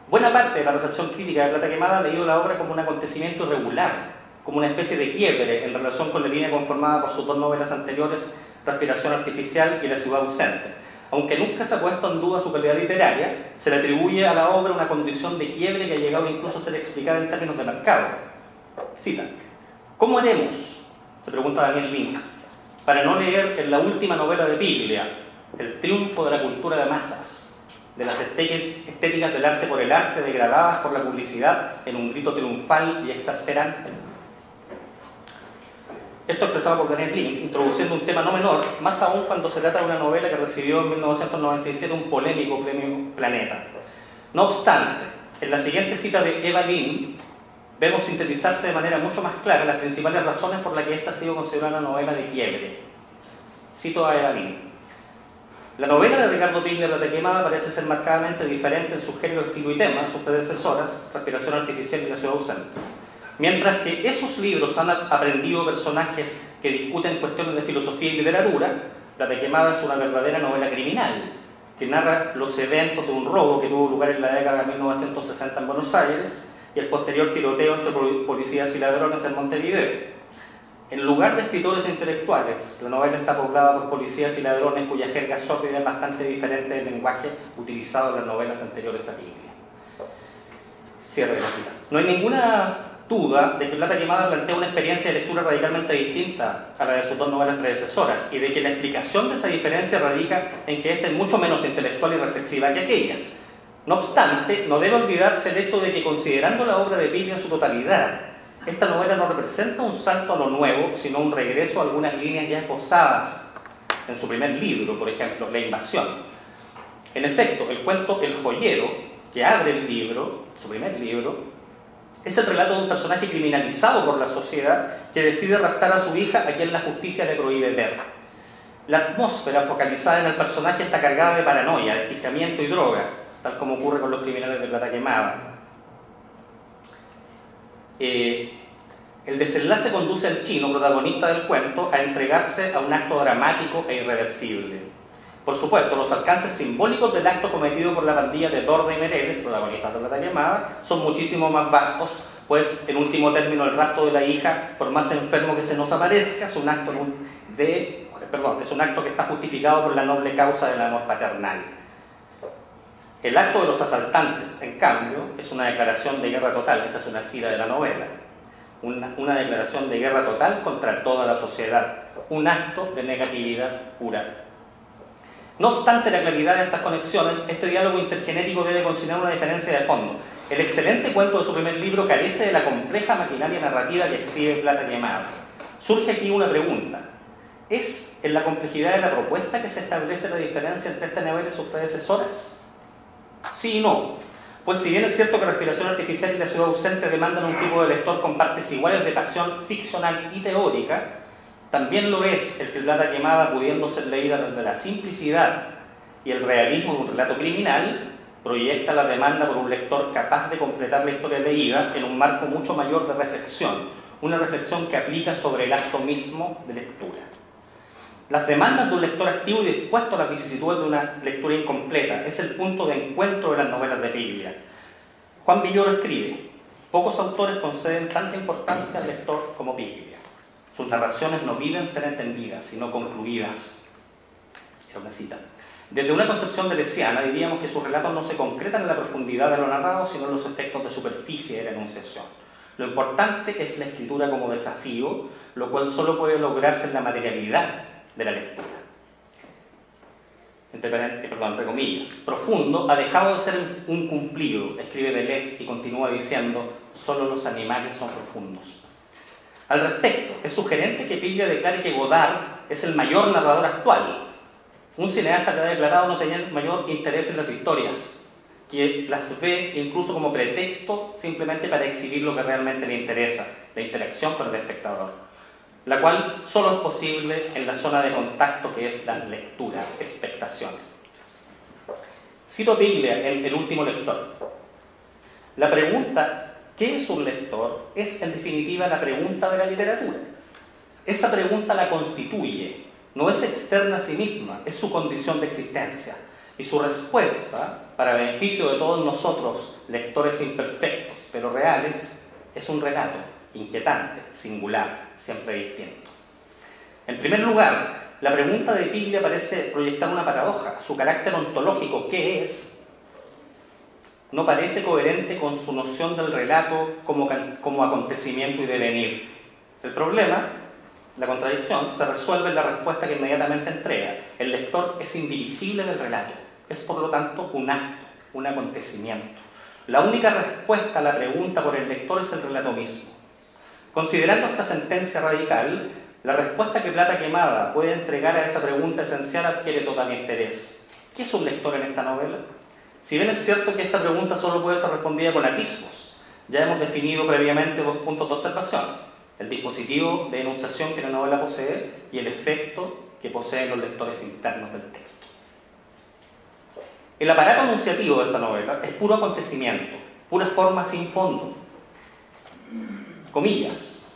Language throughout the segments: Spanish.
Buena parte de la recepción crítica de Plata Quemada ha leído la obra como un acontecimiento irregular, como una especie de quiebre en relación con la línea conformada por sus dos novelas anteriores, Respiración Artificial y La Ciudad Ausente. Aunque nunca se ha puesto en duda su calidad literaria, se le atribuye a la obra una condición de quiebre que ha llegado incluso a ser explicada en términos de mercado. Cita: ¿cómo haremos?, se pregunta Daniel Link, para no leer en la última novela de Piglia, el triunfo de la cultura de masas, de las estéticas del arte por el arte degradadas por la publicidad en un grito triunfal y exasperante? Esto expresado por Daniel Link, introduciendo un tema no menor, más aún cuando se trata de una novela que recibió en 1997 un polémico premio Planeta. No obstante, en la siguiente cita de Eva Lynn, vemos sintetizarse de manera mucho más clara las principales razones por las que esta ha sido considerada una novela de quiebre. Cito a Eva Lynn: la novela de Ricardo Piglia, Plata Quemada, parece ser marcadamente diferente en su género, estilo y tema a sus predecesoras, Respiración Artificial y La Ciudad Ausente. Mientras que esos libros han aprendido personajes que discuten cuestiones de filosofía y literatura, Plata Quemada es una verdadera novela criminal, que narra los eventos de un robo que tuvo lugar en la década de 1960 en Buenos Aires y el posterior tiroteo entre policías y ladrones en Montevideo. En lugar de escritores intelectuales, la novela está poblada por policías y ladrones cuya jerga sórdida es bastante diferente del lenguaje utilizado en las novelas anteriores a Piglia. Cierre de la cita. No hay ninguna duda de que Plata Quemada plantea una experiencia de lectura radicalmente distinta a la de sus dos novelas predecesoras, y de que la explicación de esa diferencia radica en que esta es mucho menos intelectual y reflexiva que aquellas. No obstante, no debe olvidarse el hecho de que, considerando la obra de Piglia en su totalidad, esta novela no representa un salto a lo nuevo, sino un regreso a algunas líneas ya esbozadas en su primer libro, por ejemplo, La Invasión. En efecto, el cuento El Joyero, que abre el libro, su primer libro, es el relato de un personaje criminalizado por la sociedad que decide raptar a su hija, a quien la justicia le prohíbe ver. La atmósfera focalizada en el personaje está cargada de paranoia, desquiciamiento y drogas, tal como ocurre con los criminales de Plata Quemada. El desenlace conduce al chino, protagonista del cuento, a entregarse a un acto dramático e irreversible. Por supuesto, los alcances simbólicos del acto cometido por la pandilla de Dorda y Mereles, protagonistas de Plata Quemada, son muchísimo más vastos, pues en último término el rapto de la hija, por más enfermo que se nos aparezca, es un acto que está justificado por la noble causa del amor paternal. El acto de los asaltantes, en cambio, es una declaración de guerra total. Esta es una cita de la novela. Una declaración de guerra total contra toda la sociedad. Un acto de negatividad pura. No obstante la claridad de estas conexiones, este diálogo intergenético debe considerar una diferencia de fondo. El excelente cuento de su primer libro carece de la compleja maquinaria narrativa que exhibe Plata Quemada. Surge aquí una pregunta. ¿Es en la complejidad de la propuesta que se establece la diferencia entre esta novela y sus predecesoras? Sí y no. Pues si bien es cierto que Respiración Artificial y La Ciudad Ausente demandan un tipo de lector con partes iguales de pasión ficcional y teórica, también lo es el que Plata Quemada, pudiendo ser leída desde la simplicidad y el realismo de un relato criminal, proyecta la demanda por un lector capaz de completar la historia leída en un marco mucho mayor de reflexión, una reflexión que aplica sobre el acto mismo de lectura. Las demandas de un lector activo y dispuesto a las vicisitudes de una lectura incompleta es el punto de encuentro de las novelas de Piglia. Juan Villoro escribe: pocos autores conceden tanta importancia al lector como Piglia. Sus narraciones no piden ser entendidas, sino concluidas. Era una cita. Desde una concepción deleuziana diríamos que sus relatos no se concretan en la profundidad de lo narrado, sino en los efectos de superficie de la enunciación. Lo importante es la escritura como desafío, lo cual solo puede lograrse en la materialidad de la lectura. Entre comillas. Profundo ha dejado de ser un cumplido, escribe Deleuze, y continúa diciendo: solo los animales son profundos. Al respecto, es sugerente que Piglia declare que Godard es el mayor narrador actual, un cineasta que ha declarado no tener mayor interés en las historias, que las ve incluso como pretexto simplemente para exhibir lo que realmente le interesa, la interacción con el espectador, la cual solo es posible en la zona de contacto que es la lectura, expectación. Cito a Piglia en El último lector. La pregunta ¿qué es un lector? Es en definitiva la pregunta de la literatura. Esa pregunta la constituye, no es externa a sí misma, es su condición de existencia. Y su respuesta, para beneficio de todos nosotros, lectores imperfectos pero reales, es un relato inquietante, singular, siempre distinto. En primer lugar, la pregunta de Piglia parece proyectar una paradoja. Su carácter ontológico, ¿qué es?, no parece coherente con su noción del relato como acontecimiento y devenir. El problema, la contradicción, se resuelve en la respuesta que inmediatamente entrega. El lector es indivisible del relato, es por lo tanto un acto, un acontecimiento. La única respuesta a la pregunta por el lector es el relato mismo. Considerando esta sentencia radical, la respuesta que Plata Quemada puede entregar a esa pregunta esencial adquiere total interés. ¿Qué es un lector en esta novela? Si bien es cierto que esta pregunta solo puede ser respondida con atisbos, ya hemos definido previamente dos puntos de observación: el dispositivo de enunciación que la novela posee y el efecto que poseen los lectores internos del texto. El aparato enunciativo de esta novela es puro acontecimiento, pura forma sin fondo. Comillas.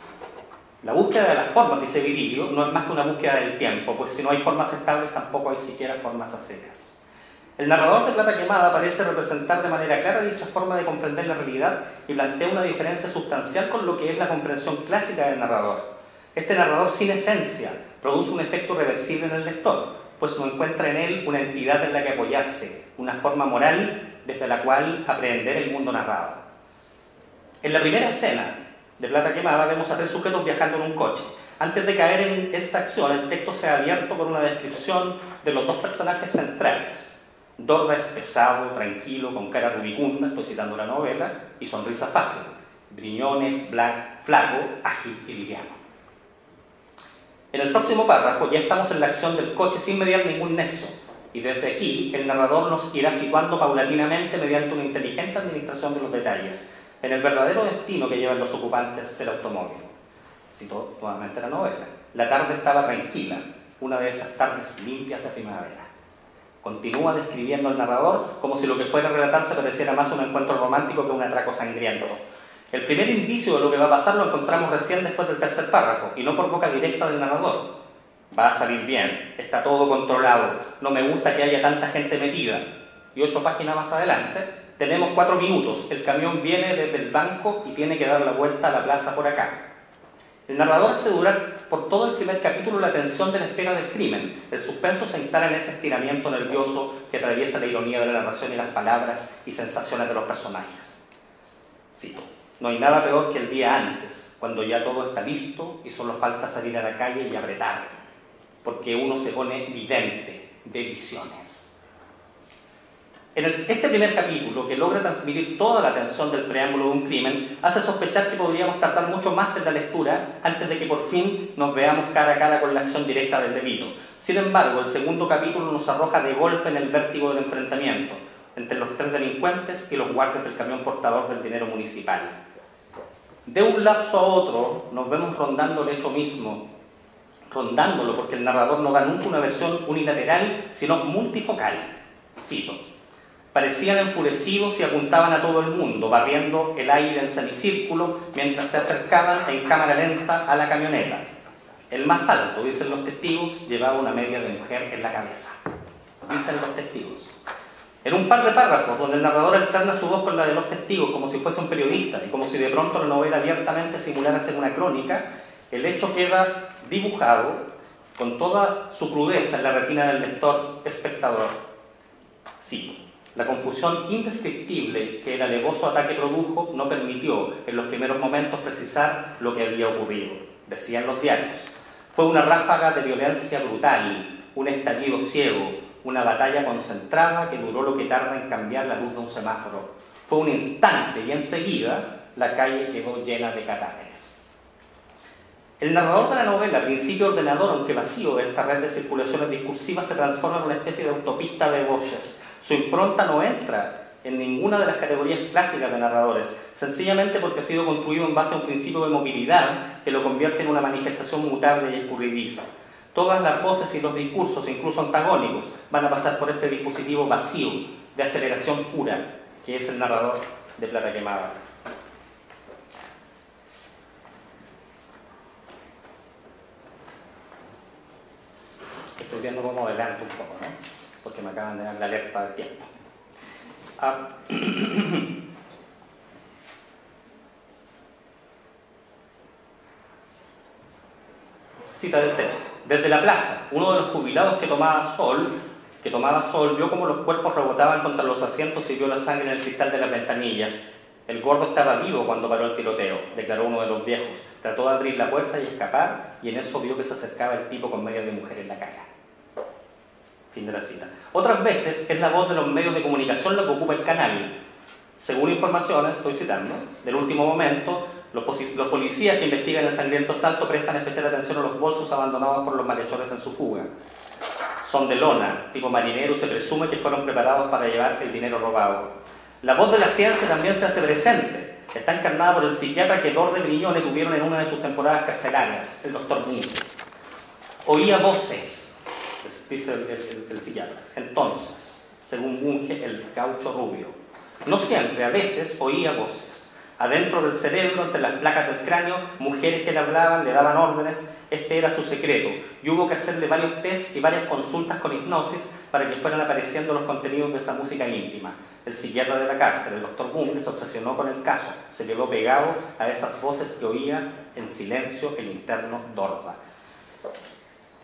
La búsqueda de las formas, dice Virgilio, no es más que una búsqueda del tiempo, pues si no hay formas estables tampoco hay siquiera formas a secas. El narrador de Plata Quemada parece representar de manera clara dicha forma de comprender la realidad y plantea una diferencia sustancial con lo que es la comprensión clásica del narrador. Este narrador sin esencia produce un efecto reversible en el lector, pues no encuentra en él una entidad en la que apoyarse, una forma moral desde la cual aprehender el mundo narrado. En la primera escena de Plata Quemada vemos a tres sujetos viajando en un coche. Antes de caer en esta acción, el texto se ha abierto con una descripción de los dos personajes centrales. Dorda es pesado, tranquilo, con cara rubicunda, estoy citando la novela, y sonrisa fácil. Briñones, flaco, ágil y liviano. En el próximo párrafo ya estamos en la acción del coche sin mediar ningún nexo, y desde aquí el narrador nos irá situando paulatinamente mediante una inteligente administración de los detalles en el verdadero destino que llevan los ocupantes del automóvil. Cito nuevamente la novela. La tarde estaba tranquila, una de esas tardes limpias de primavera. Continúa describiendo el narrador como si lo que fuera a relatarse pareciera más un encuentro romántico que un atraco sangriento. El primer indicio de lo que va a pasar lo encontramos recién después del tercer párrafo, y no por boca directa del narrador. Va a salir bien, está todo controlado, no me gusta que haya tanta gente metida. Y 8 páginas más adelante, tenemos 4 minutos, el camión viene desde el banco y tiene que dar la vuelta a la plaza por acá. El narrador hace durar por todo el primer capítulo la tensión de la espera del crimen. El suspenso se instala en ese estiramiento nervioso que atraviesa la ironía de la narración y las palabras y sensaciones de los personajes. Cito: no hay nada peor que el día antes, cuando ya todo está listo y solo falta salir a la calle y apretar, porque uno se pone vidente de visiones. Este primer capítulo, que logra transmitir toda la tensión del preámbulo de un crimen, hace sospechar que podríamos tardar mucho más en la lectura antes de que por fin nos veamos cara a cara con la acción directa del delito. Sin embargo, el segundo capítulo nos arroja de golpe en el vértigo del enfrentamiento entre los 3 delincuentes y los guardias del camión portador del dinero municipal. De un lapso a otro nos vemos rondando el hecho mismo, rondándolo porque el narrador no da nunca una versión unilateral, sino multifocal. Cito: parecían enfurecidos y apuntaban a todo el mundo, barriendo el aire en semicírculo mientras se acercaban en cámara lenta a la camioneta. El más alto, dicen los testigos, llevaba una media de mujer en la cabeza. Dicen los testigos. En un par de párrafos, donde el narrador alterna su voz con la de los testigos como si fuese un periodista y como si de pronto la novela abiertamente simulara ser una crónica, el hecho queda dibujado con toda su crudeza en la retina del lector espectador. Sí. La confusión indescriptible que el alevoso ataque produjo no permitió en los primeros momentos precisar lo que había ocurrido. Decían los diarios: fue una ráfaga de violencia brutal, un estallido ciego, una batalla concentrada que duró lo que tarda en cambiar la luz de un semáforo. Fue un instante y enseguida la calle quedó llena de cadáveres. El narrador de la novela, principio ordenador aunque vacío de esta red de circulaciones discursivas, se transforma en una especie de autopista de voces. Su impronta no entra en ninguna de las categorías clásicas de narradores, sencillamente porque ha sido construido en base a un principio de movilidad que lo convierte en una manifestación mutable y escurridiza. Todas las voces y los discursos, incluso antagónicos, van a pasar por este dispositivo vacío de aceleración pura, que es el narrador de Plata Quemada. Estoy viendo cómo adelanto un poco, ¿no? porque me acaban de dar la alerta de tiempo. Cita del texto. Desde la plaza, uno de los jubilados que tomaba sol vio como los cuerpos rebotaban contra los asientos y vio la sangre en el cristal de las ventanillas. El gordo estaba vivo cuando paró el tiroteo, declaró uno de los viejos. Trató de abrir la puerta y escapar, y en eso vio que se acercaba el tipo con medias de mujer en la cara. Fin de la cita. Otras veces es la voz de los medios de comunicación lo que ocupa el canal. Según informaciones, estoy citando, del último momento, los policías que investigan el sangriento asalto prestan especial atención a los bolsos abandonados por los malhechores en su fuga. Son de lona, tipo marinero, y se presume que fueron preparados para llevar el dinero robado. La voz de la ciencia también se hace presente. Está encarnada por el psiquiatra que Dor de Brignone tuvieron en una de sus temporadas carcelarias, el doctor Bunge. Oía voces, dice el psiquiatra. Entonces, según Bunge, el gaucho rubio. No siempre, a veces oía voces. Adentro del cerebro, entre las placas del cráneo, mujeres que le hablaban, le daban órdenes. Este era su secreto. Y hubo que hacerle varios tests y varias consultas con hipnosis para que fueran apareciendo los contenidos de esa música íntima. El psiquiatra de la cárcel, el doctor Bunge, se obsesionó con el caso. Se quedó pegado a esas voces que oía en silencio el interno Dorda.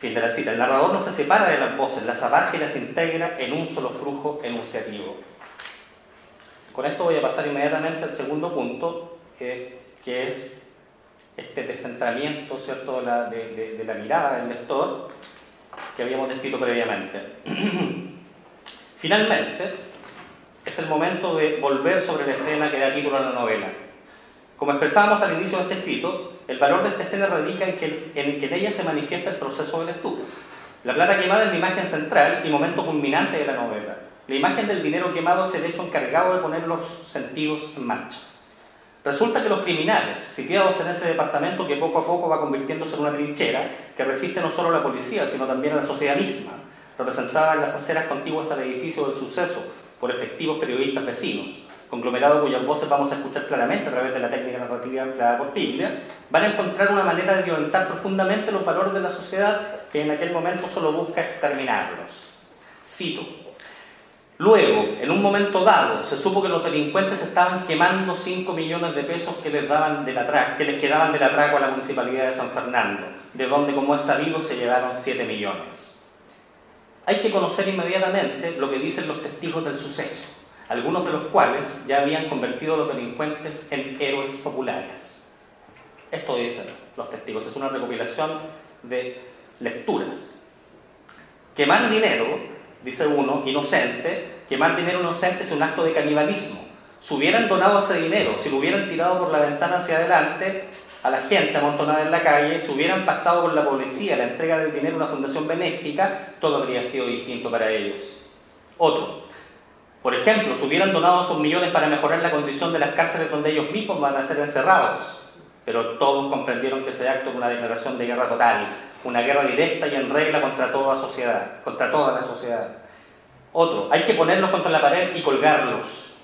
Fin de la cita. El narrador no se separa de las voces, las abarca y las integra en un solo flujo enunciativo. Con esto voy a pasar inmediatamente al segundo punto, que es este descentramiento, ¿cierto?, de la mirada del lector que habíamos descrito previamente. Finalmente, es el momento de volver sobre la escena que da título a la novela. Como expresábamos al inicio de este escrito, el valor de esta escena radica en que en ella se manifiesta el proceso de lectura. La plata quemada es la imagen central y momento culminante de la novela. La imagen del dinero quemado es el hecho encargado de poner los sentidos en marcha. Resulta que los criminales, sitiados en ese departamento que poco a poco va convirtiéndose en una trinchera que resiste no solo a la policía, sino también a la sociedad misma, representada en las aceras contiguas al edificio del suceso por efectivos periodistas vecinos, conglomerado cuyas voces vamos a escuchar claramente a través de la técnica narrativa empleada por Piglia, van a encontrar una manera de violentar profundamente los valores de la sociedad que en aquel momento solo busca exterminarlos. Cito. Luego, en un momento dado, se supo que los delincuentes estaban quemando 5 millones de pesos que les quedaban del atraco a la Municipalidad de San Fernando, de donde, como es sabido, se llevaron 7 millones. Hay que conocer inmediatamente lo que dicen los testigos del suceso, algunos de los cuales ya habían convertido a los delincuentes en héroes populares. Esto dicen los testigos, es una recopilación de lecturas. Quemar dinero, dice uno, inocente, quemar dinero inocente es un acto de canibalismo. Si hubieran donado ese dinero, si lo hubieran tirado por la ventana hacia adelante a la gente amontonada en la calle, si hubieran pactado con la policía la entrega del dinero a una fundación benéfica, todo habría sido distinto para ellos. Otro, por ejemplo, si hubieran donado esos millones para mejorar la condición de las cárceles donde ellos mismos van a ser encerrados, pero todos comprendieron que ese acto era una declaración de guerra total, una guerra directa y en regla contra toda la sociedad. Otro, hay que ponerlos contra la pared y colgarlos.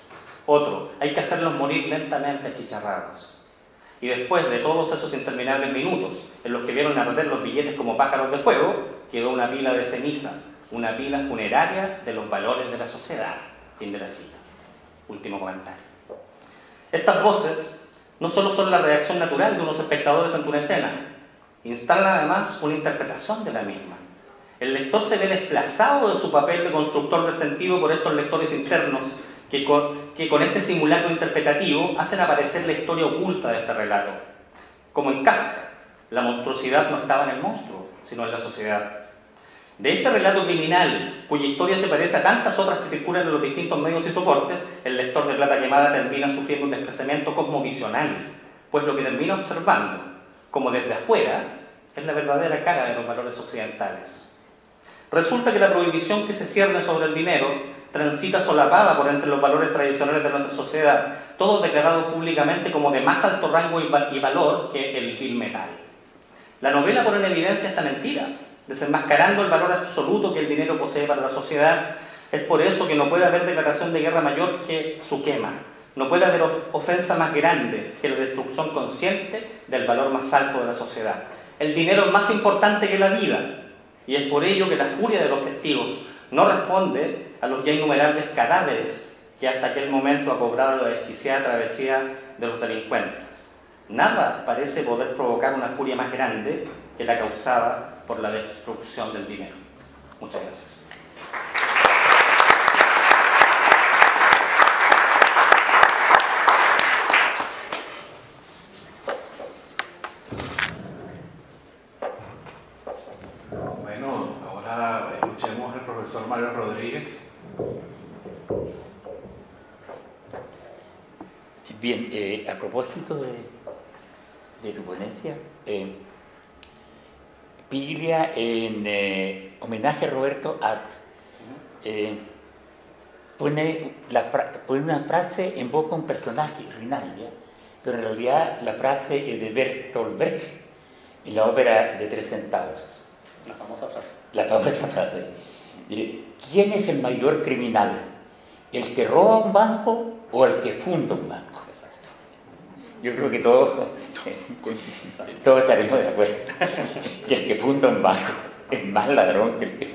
Otro, hay que hacerlos morir lentamente achicharrados. Y después de todos esos interminables minutos en los que vieron arder los billetes como pájaros de fuego, quedó una pila de ceniza, una pila funeraria de los valores de la sociedad. Fin de la cita. Último comentario. Estas voces no solo son la reacción natural de unos espectadores ante una escena, instalan además una interpretación de la misma. El lector se ve desplazado de su papel de constructor del sentido por estos lectores internos que con este simulacro interpretativo hacen aparecer la historia oculta de este relato. Como en Kafka, la monstruosidad no estaba en el monstruo, sino en la sociedad. De este relato criminal, cuya historia se parece a tantas otras que circulan en los distintos medios y soportes, el lector de Plata Quemada termina sufriendo un desplazamiento cosmovisional, pues lo que termina observando, como desde afuera, es la verdadera cara de los valores occidentales. Resulta que la prohibición que se cierne sobre el dinero transita solapada por entre los valores tradicionales de nuestra sociedad, todos declarados públicamente como de más alto rango y valor que el vil metal. La novela pone en evidencia esta mentira, desenmascarando el valor absoluto que el dinero posee para la sociedad. Es por eso que no puede haber declaración de guerra mayor que su quema. No puede haber ofensa más grande que la destrucción consciente del valor más alto de la sociedad. El dinero es más importante que la vida, y es por ello que la furia de los testigos no responde a los ya innumerables cadáveres que hasta aquel momento ha cobrado la desquiciada travesía de los delincuentes. Nada parece poder provocar una furia más grande que la causada por la destrucción del dinero. Muchas gracias. Bueno, ahora escuchemos al profesor Mario Rodríguez. Bien, a propósito de tu ponencia, Piglia, en homenaje a Roberto Art, pone una frase en boca de un personaje, Rinaldia, pero en realidad la frase es de Bertolt Brecht en la ópera de 3 centavos. La famosa frase. La famosa frase. ¿Quién es el mayor criminal? ¿El que roba un banco o el que funda un banco? Exacto. Yo creo que todos estaremos de acuerdo que el que funda un banco es más ladrón que el que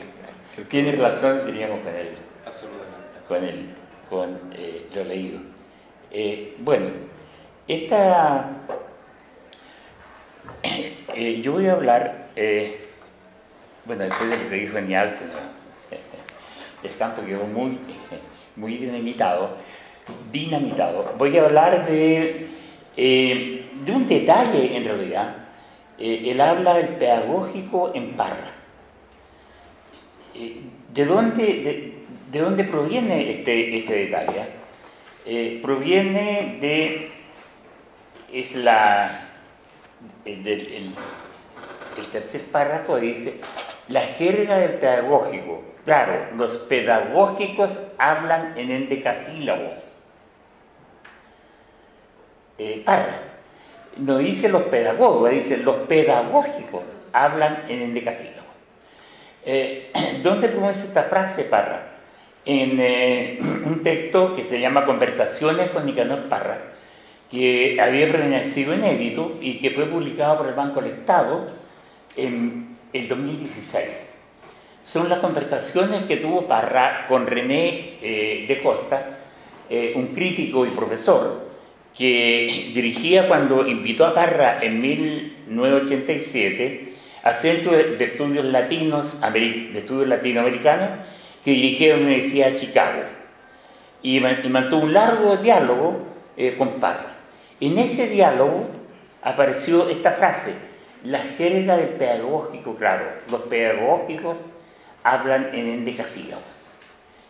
tiene relación, diríamos, con él. Absolutamente. Con lo leído. Bueno, yo voy a hablar, bueno, después de lo que dijo Nielsen, el canto quedó muy dinamitado. Voy a hablar de un detalle, en realidad. Él habla del pedagógico en Parra. ¿De dónde proviene este detalle? Proviene el tercer párrafo dice: la jerga del pedagógico. Claro, los pedagógicos hablan en endecasílabos. Parra no dice los pedagogos, dice los pedagógicos hablan en endecasílabos. ¿Dónde pronuncia esta frase Parra? En un texto que se llama Conversaciones con Nicanor Parra, que había permanecido inédito y que fue publicado por el Banco del Estado en el 2016. Son las conversaciones que tuvo Parra con René de Costa, un crítico y profesor que dirigía cuando invitó a Parra en 1987 al Centro de Estudios Latinoamericanos que dirigía la Universidad de Chicago, y mantuvo un largo diálogo con Parra. En ese diálogo apareció esta frase: la jerga del pedagógico. Claro, los pedagógicos hablan en endecasílabos.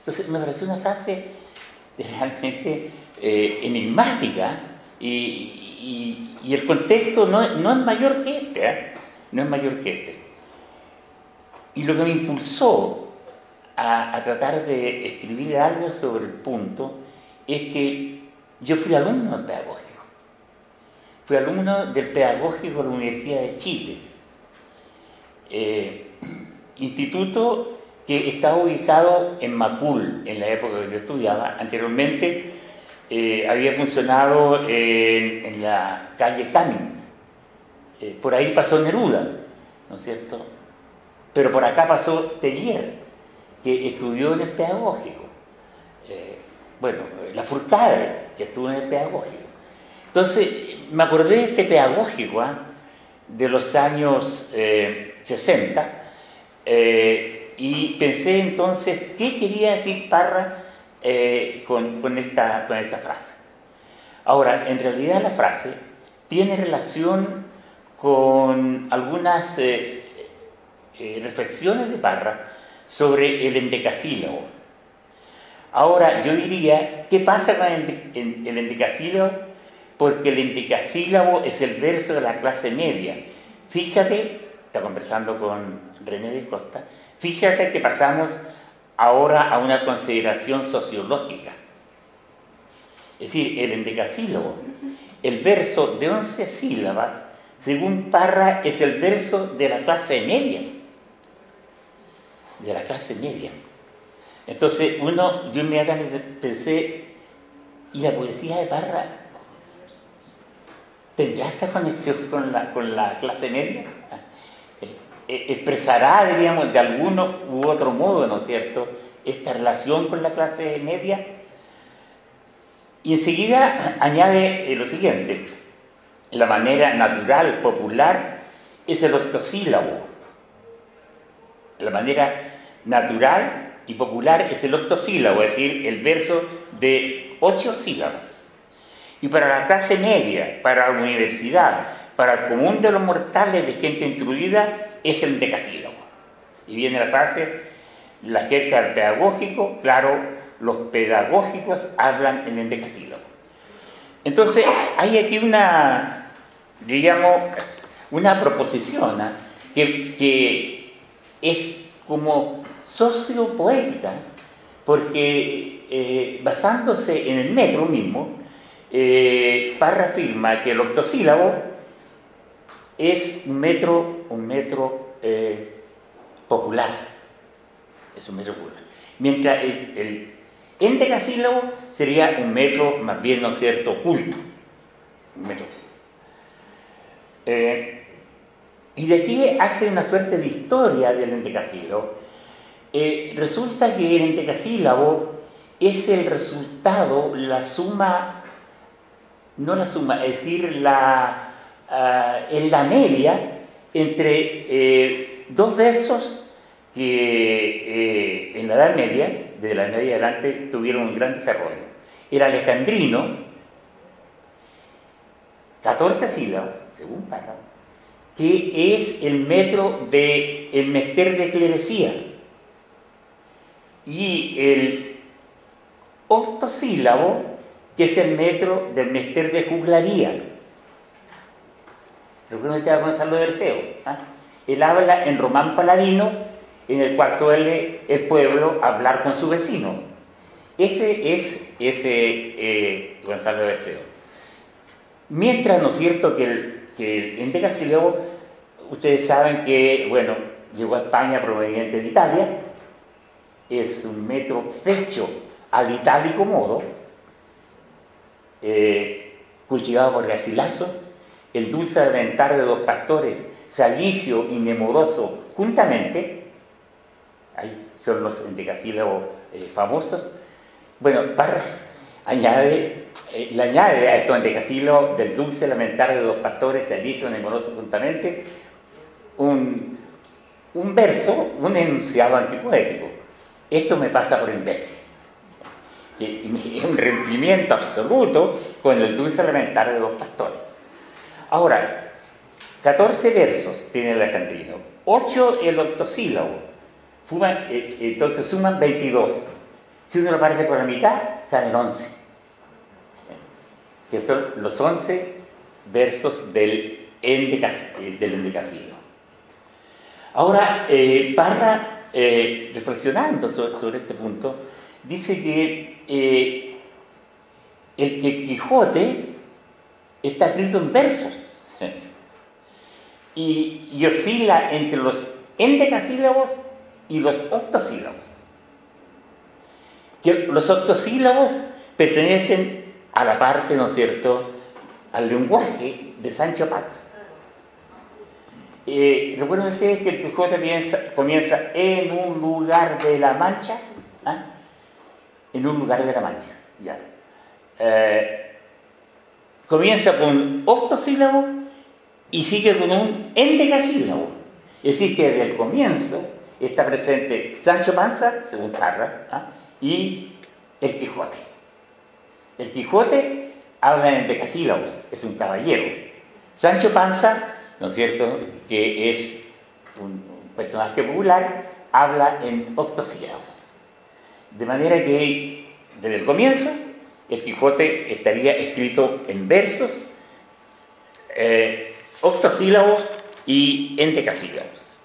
Entonces me pareció una frase realmente enigmática, y el contexto no es mayor que este, no es mayor que este. Y lo que me impulsó a tratar de escribir algo sobre el punto es que yo fui alumno del pedagógico. Fui alumno del pedagógico de la Universidad de Chile, instituto que estaba ubicado en Macul en la época que yo estudiaba. Anteriormente había funcionado en la calle Canning. Por ahí pasó Neruda, ¿no es cierto? Pero por acá pasó Tellier, que estudió en el pedagógico. La Fourcade, que estuvo en el pedagógico. Entonces me acordé de este pedagógico de los años 60, y pensé entonces qué quería decir Parra con esta frase. Ahora, en realidad la frase tiene relación con algunas reflexiones de Parra sobre el endecasílabo. Ahora, yo diría, ¿qué pasa con el endecasílabo? Porque el endecasílabo es el verso de la clase media. Fíjate, está conversando con René de Costa, fíjate que pasamos ahora a una consideración sociológica. Es decir, el endecasílabo, el verso de 11 sílabas, según Parra, es el verso de la clase media. De la clase media. Entonces, yo inmediatamente pensé, ¿y la poesía de Parra tendrá esta conexión con la clase media? expresará, diríamos, de alguno u otro modo, ¿no es cierto?, esta relación con la clase media. Y enseguida añade lo siguiente: la manera natural, popular, es el octosílabo. La manera natural y popular es el octosílabo, es decir, el verso de 8 sílabas. Y para la clase media, para la universidad, para el común de los mortales de gente instruida, es el endecasílabo. Y viene la frase: la jerga del pedagógico, claro, los pedagógicos hablan en endecasílabo. Entonces, hay aquí una, digamos, una proposición, ¿eh?, que es como sociopoética, porque basándose en el metro mismo, Parra afirma que el octosílabo es un metro popular, es un metro popular, mientras el endecasílabo sería un metro más bien, ¿no es cierto?, culto, un metro. Y de aquí hace una suerte de historia del endecasílabo. Resulta que el endecasílabo es el resultado, la suma, no la suma, es decir, en la media entre dos versos que en la Edad Media, desde la Edad Media adelante, tuvieron un gran desarrollo. El alejandrino, 14 sílabas, según Parra, que es el metro del mester de clerecía, y el octosílabo, que es el metro del mester de juglaría. Recuerden que va a Gonzalo de Berceo, ¿eh? Él habla en román paladino, en el cual suele el pueblo hablar con su vecino. Ese es Gonzalo de Berceo. Mientras, ¿no es cierto?, que el endecasílabo, ustedes saben que, bueno, llegó a España proveniente de Italia, es un metro fecho al itálico modo, cultivado por Garcilaso, el dulce aventar de 2 pastores, salicio y nemoroso juntamente. Ahí son los endecasílabos famosos. Bueno, Parra le añade a estos endecasílabos del dulce lamentar de 2 pastores, salicio y nemoroso juntamente, un verso, un enunciado antipoético: esto me pasa por imbécil. Es un rompimiento absoluto con el dulce lamentar de 2 pastores. Ahora, 14 versos tiene el alejandrino, 8 el octosílabo, entonces suman 22. Si uno lo parece por la mitad, salen 11, que son los 11 versos del endecasílabo. Ahora, Parra, reflexionando sobre este punto, dice que el Quijote está escrito en versos y oscila entre los endecasílabos y los octosílabos. Que los octosílabos pertenecen a la parte, ¿no es cierto?, al lenguaje de Sancho Panza. Recuerden ustedes que el Quijote comienza en un lugar de la Mancha, ¿eh? En un lugar de la Mancha, ya. Comienza con un octosílabo y sigue con un endecasílabo. Es decir, que desde el comienzo está presente Sancho Panza, según Parra, ¿eh?, y el Quijote. El Quijote habla en endecasílabos, es un caballero. Sancho Panza, ¿no es cierto?, que es un personaje popular, habla en octosílabos. De manera que desde el comienzo el Quijote estaría escrito en versos, octosílabos y endecasílabos.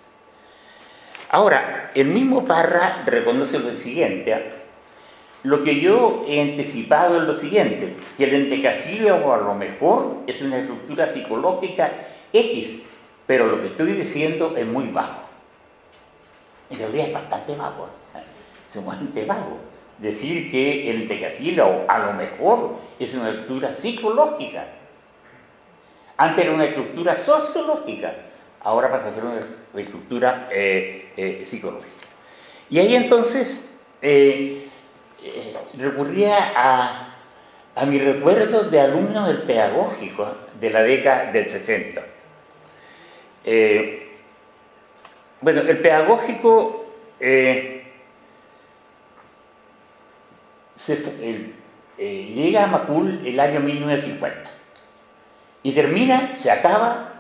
Ahora, el mismo Parra reconoce lo siguiente, ¿eh? Lo que yo he anticipado es lo siguiente: que el endecasílabo a lo mejor es una estructura psicológica X, pero lo que estoy diciendo es muy bajo. En realidad es bastante vago, es bastante vago decir que el endecasílabo a lo mejor es una estructura psicológica. Antes era una estructura sociológica, ahora pasa a ser una estructura psicológica. Y ahí entonces recurría a mis recuerdos de alumnos del pedagógico de la década del 60. Bueno, el pedagógico llega a Macul el año 1950 y se acaba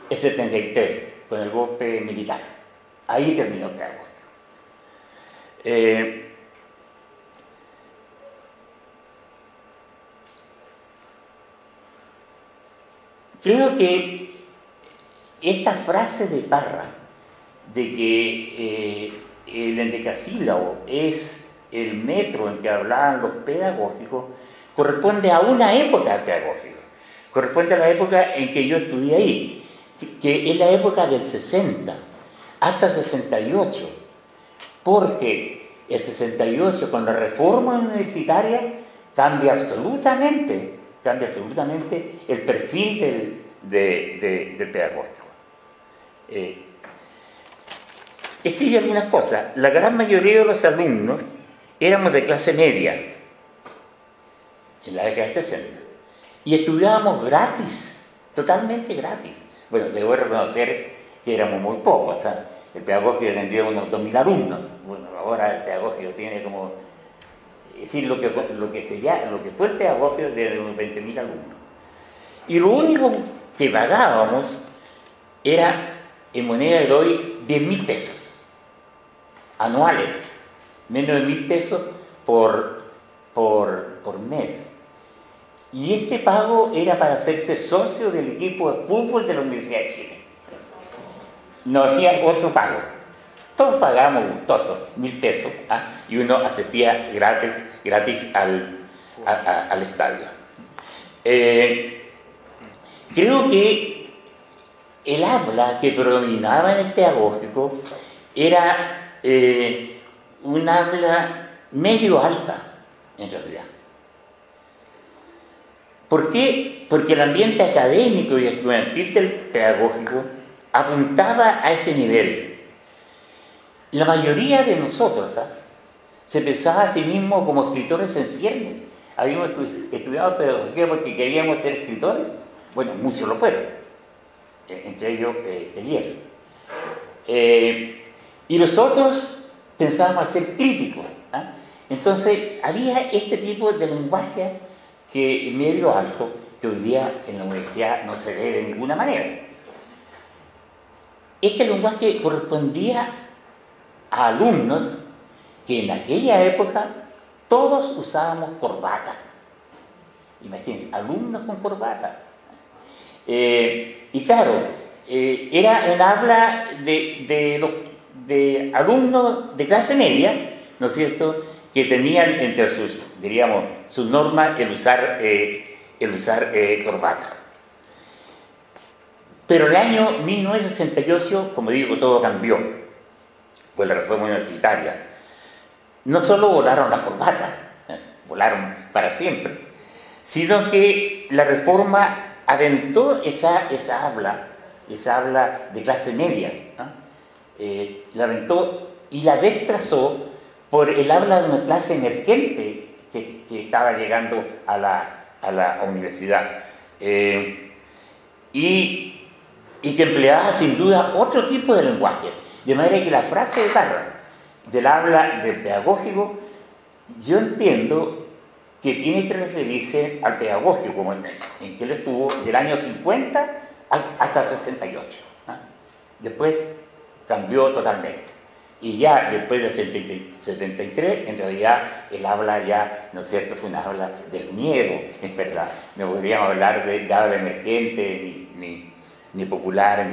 el 73 con el golpe militar. Ahí terminó el pedagógico. Creo que esta frase de Parra, de que el endecasílabo es el metro en que hablaban los pedagógicos, corresponde a una época pedagógica, corresponde a la época en que yo estudié ahí, que es la época del 60 hasta 68, porque el 68 con la reforma universitaria cambia absolutamente el perfil del pedagógico. Escribí algunas cosas. La gran mayoría de los alumnos éramos de clase media en la década del 60 y estudiábamos gratis, totalmente gratis. Bueno, debo reconocer que éramos muy pocos, o sea, el pedagógico tendría unos 2.000 alumnos. Bueno, ahora el pedagógico tiene como, es decir, lo que fue el pedagógico de unos 20.000 alumnos. Y lo único que pagábamos era, en moneda de hoy, 10.000 pesos anuales, menos de 1.000 pesos por mes. Y este pago era para hacerse socio del equipo de fútbol de la Universidad de Chile. No había otro pago. Todos pagábamos gustosos, 1.000 pesos, y uno asistía gratis al estadio. Creo que el habla que predominaba en el pedagógico era un habla medio alta, en realidad. ¿Por qué? Porque el ambiente académico y estudiantil del pedagógico apuntaba a ese nivel. La mayoría de nosotros se pensaba a sí mismo como escritores en ciernes. Habíamos estudiado pedagogía porque queríamos ser escritores. Bueno, muchos lo fueron, entre ellos Teillier. Y nosotros pensábamos ser críticos. Entonces, había este tipo de lenguaje que medio alto, que hoy día en la universidad no se ve de ninguna manera. Este lenguaje correspondía a alumnos que en aquella época todos usábamos corbata. Imagínense, alumnos con corbata. Y claro, era un habla de alumnos de clase media, ¿no es cierto?, que tenían entre sus normas el usar corbata. Pero el año 1968, como digo, todo cambió, pues la reforma universitaria. No solo volaron las corbatas, volaron para siempre, sino que la reforma aventó esa habla de clase media, la aventó y la desplazó por el habla de una clase emergente que estaba llegando a la universidad, y que empleaba sin duda otro tipo de lenguaje, de manera que la frase de Parra del habla del pedagógico, yo entiendo que tiene que referirse al pedagógico como en que él estuvo del año 50 hasta el 68. Después cambió totalmente. Y ya después del 73, en realidad el habla ya, ¿no es cierto?, fue una habla del miedo, es verdad. No podríamos hablar de habla emergente, ni popular,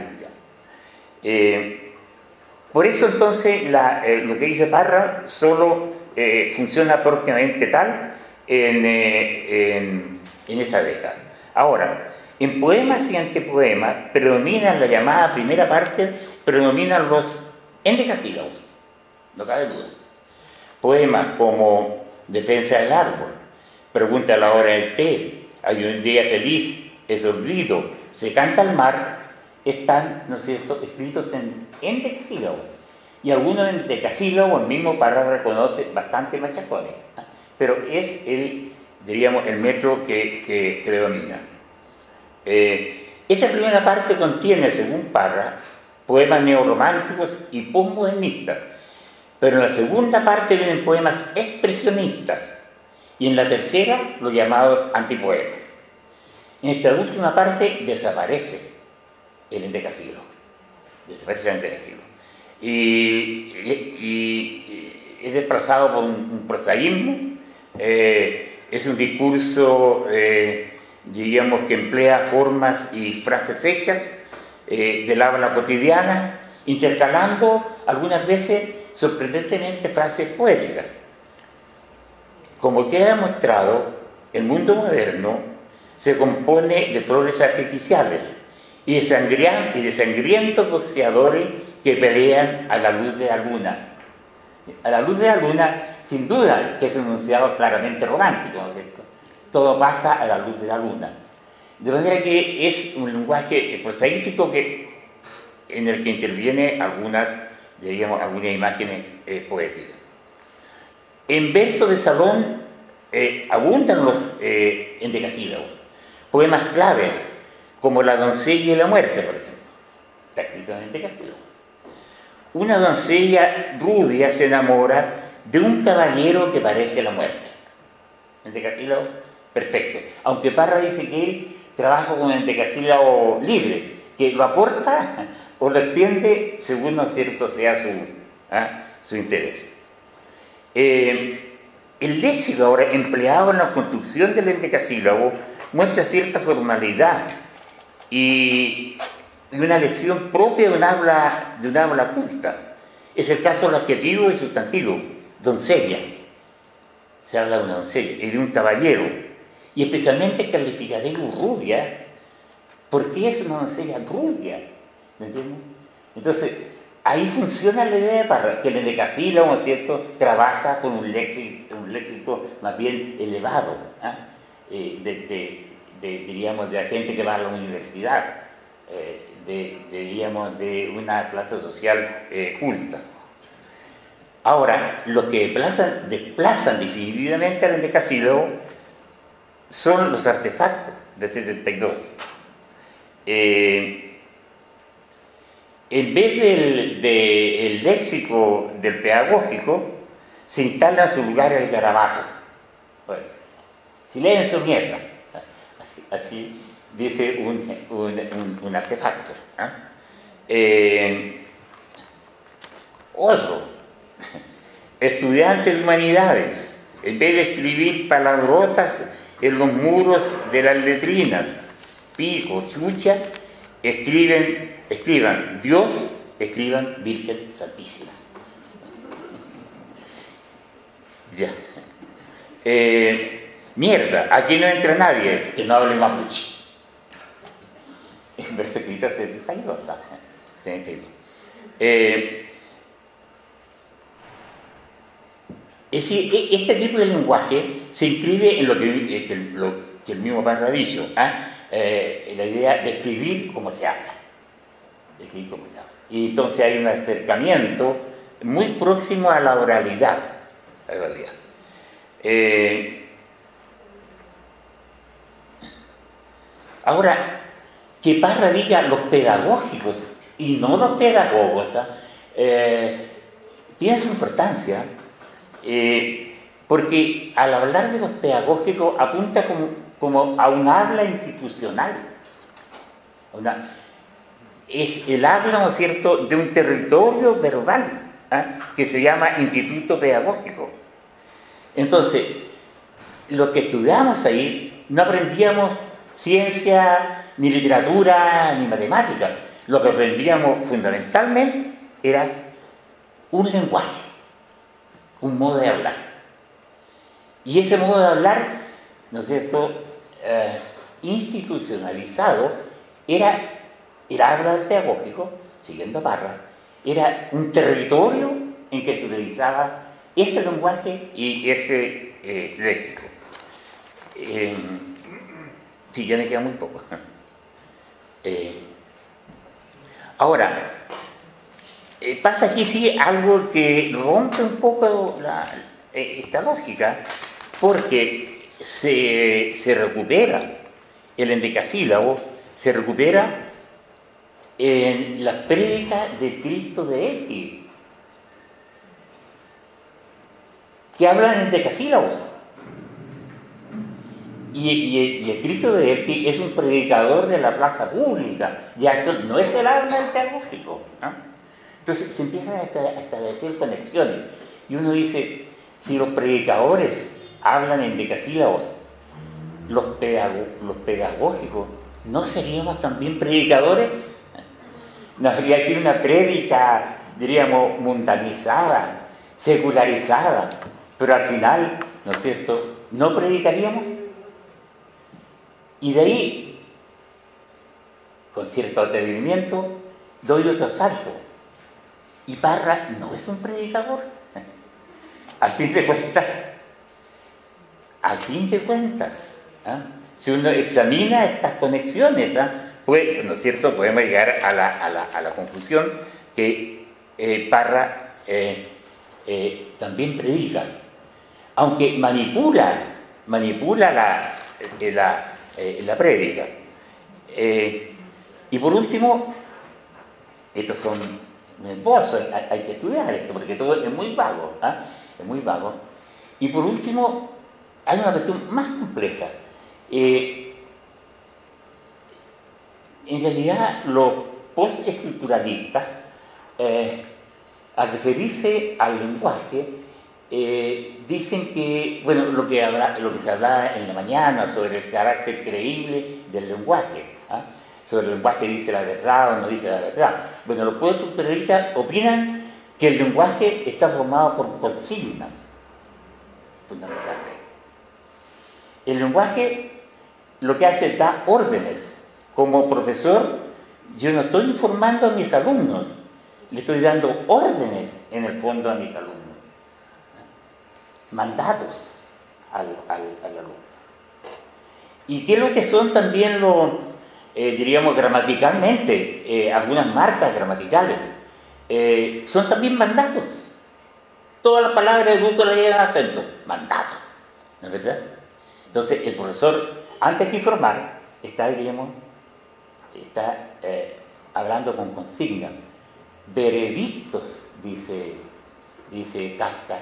por eso entonces lo que dice Parra solo funciona propiamente tal en esa década. Ahora, en poemas y antepoemas predominan la llamada primera parte, predominan los endecasílabos, no cabe duda. Poemas como Defensa del árbol, Pregunta a la hora del té, Hay un día feliz, Es olvido, Se canta al mar, están, ¿no es cierto?, escritos en decasílabos. Y algunos en decasílabos, el mismo Parra reconoce bastante machacones, ¿eh? Pero es diríamos, el método que predomina. Esta primera parte contiene, según Parra, poemas neorrománticos y postmodernistas, pero en la segunda parte vienen poemas expresionistas y en la tercera los llamados antipoemas. En esta última parte desaparece el endecasílabo, y es desplazado por un prosaísmo. Es un discurso, diríamos, que emplea formas y frases hechas del habla cotidiana, intercalando algunas veces sorprendentemente frases poéticas. Como queda demostrado, el mundo moderno se compone de flores artificiales y de sangrientos boxeadores que pelean a la luz de la luna. A la luz de la luna, sin duda, que es un enunciado claramente romántico, ¿no es cierto? Todo pasa a la luz de la luna. De manera que es un lenguaje prosaístico en el que interviene algunas imágenes poéticas. En verso de salón abundan los endecasílabos, poemas claves como La doncella y la muerte, por ejemplo. Está escrito en endecasílabo. Una doncella rubia se enamora de un caballero que parece la muerte. Endecasílabo perfecto. Aunque Parra dice que él trabaja con endecasílabo libre, que lo aporta o lo extiende según, ¿no es cierto?, sea su interés. El léxico ahora empleado en la construcción del endecasílabo muestra cierta formalidad y una lección propia de un habla culta. Es el caso del adjetivo y sustantivo, doncella. Se habla de una doncella y de un caballero. Y especialmente calificativo rubia, porque es una doncella rubia. ¿Me entiendes? Entonces, ahí funciona la idea de Parra, que el endecasílabo, ¿no es cierto?, trabaja con un léxico más bien elevado, ¿eh? Diríamos, de la gente que va a la universidad, diríamos, de una clase social culta. Ahora, los que desplazan definitivamente al endecasílabo son los artefactos de 72. En vez del léxico del pedagógico, se instala en su lugar el garabato. Bueno, silencio, mierda. Así dice un artefacto. Otro, estudiante de humanidades, en vez de escribir palabrotas en los muros de las letrinas, pico, chucha, escriban Dios, escriban Virgen Santísima. Ya. Mierda, aquí no entra nadie que no hable mapuche. En verso escrito 72. Es decir, este tipo de lenguaje se inscribe en lo que el mismo Parra ha dicho, en la idea de escribir como se habla. Y entonces hay un acercamiento muy próximo a la oralidad. Ahora, que Parra diga los pedagógicos y no los pedagogos, tiene su importancia, porque al hablar de los pedagógicos apunta como a un habla institucional. Es el habla, ¿no es cierto?, de un territorio verbal, que se llama instituto pedagógico. Entonces, los que estudiamos ahí no aprendíamos ciencia, ni literatura, ni matemática. Lo que aprendíamos fundamentalmente era un lenguaje, un modo de hablar. Y ese modo de hablar, ¿no es cierto?, institucionalizado, era el habla pedagógico, siguiendo a Parra, era un territorio en que se utilizaba ese lenguaje y ese léxico. Sí, ya me queda muy poco. Ahora, pasa aquí sí algo que rompe un poco esta lógica, porque se recupera el endecasílabo, se recupera en la prédica del Cristo de X, que hablan en decasílabos. Y el Cristo de X es un predicador de la plaza pública, ya eso no es el habla teológico, ¿no? Entonces se empiezan a establecer conexiones, y uno dice, si los predicadores hablan en decasílabos, los pedagógicos, ¿no seríamos también predicadores? ¿No habría aquí una prédica, diríamos, mundanizada, secularizada, pero al final, ¿no es cierto?, no predicaríamos? Y de ahí, con cierto atrevimiento, doy otro salto. Y Parra no es un predicador. Al fin de cuentas, ¿eh? Si uno examina estas conexiones, pues, ¿no es cierto?, podemos llegar a la conclusión que Parra también predica, aunque manipula la prédica. Y por último, estos son esbozos, hay que estudiar esto porque todo es muy vago, es muy vago. Y por último, hay una cuestión más compleja. En realidad, los postestructuralistas, al referirse al lenguaje, dicen que, bueno, lo que se hablaba en la mañana sobre el carácter creíble del lenguaje, sobre el lenguaje dice la verdad o no dice la verdad. Bueno, los postestructuralistas opinan que el lenguaje está formado por consignas, fundamentalmente. El lenguaje lo que hace es dar órdenes. Como profesor, yo no estoy informando a mis alumnos, le estoy dando órdenes en el fondo a mis alumnos, mandatos al alumno. ¿Y qué es lo que son también los, diríamos gramaticalmente, algunas marcas gramaticales? Son también mandatos. Todas las palabras de Google le llevan acento, mandato, ¿no es verdad? Entonces el profesor, antes que informar, está hablando con consigna. Veredictos, dice Kafka.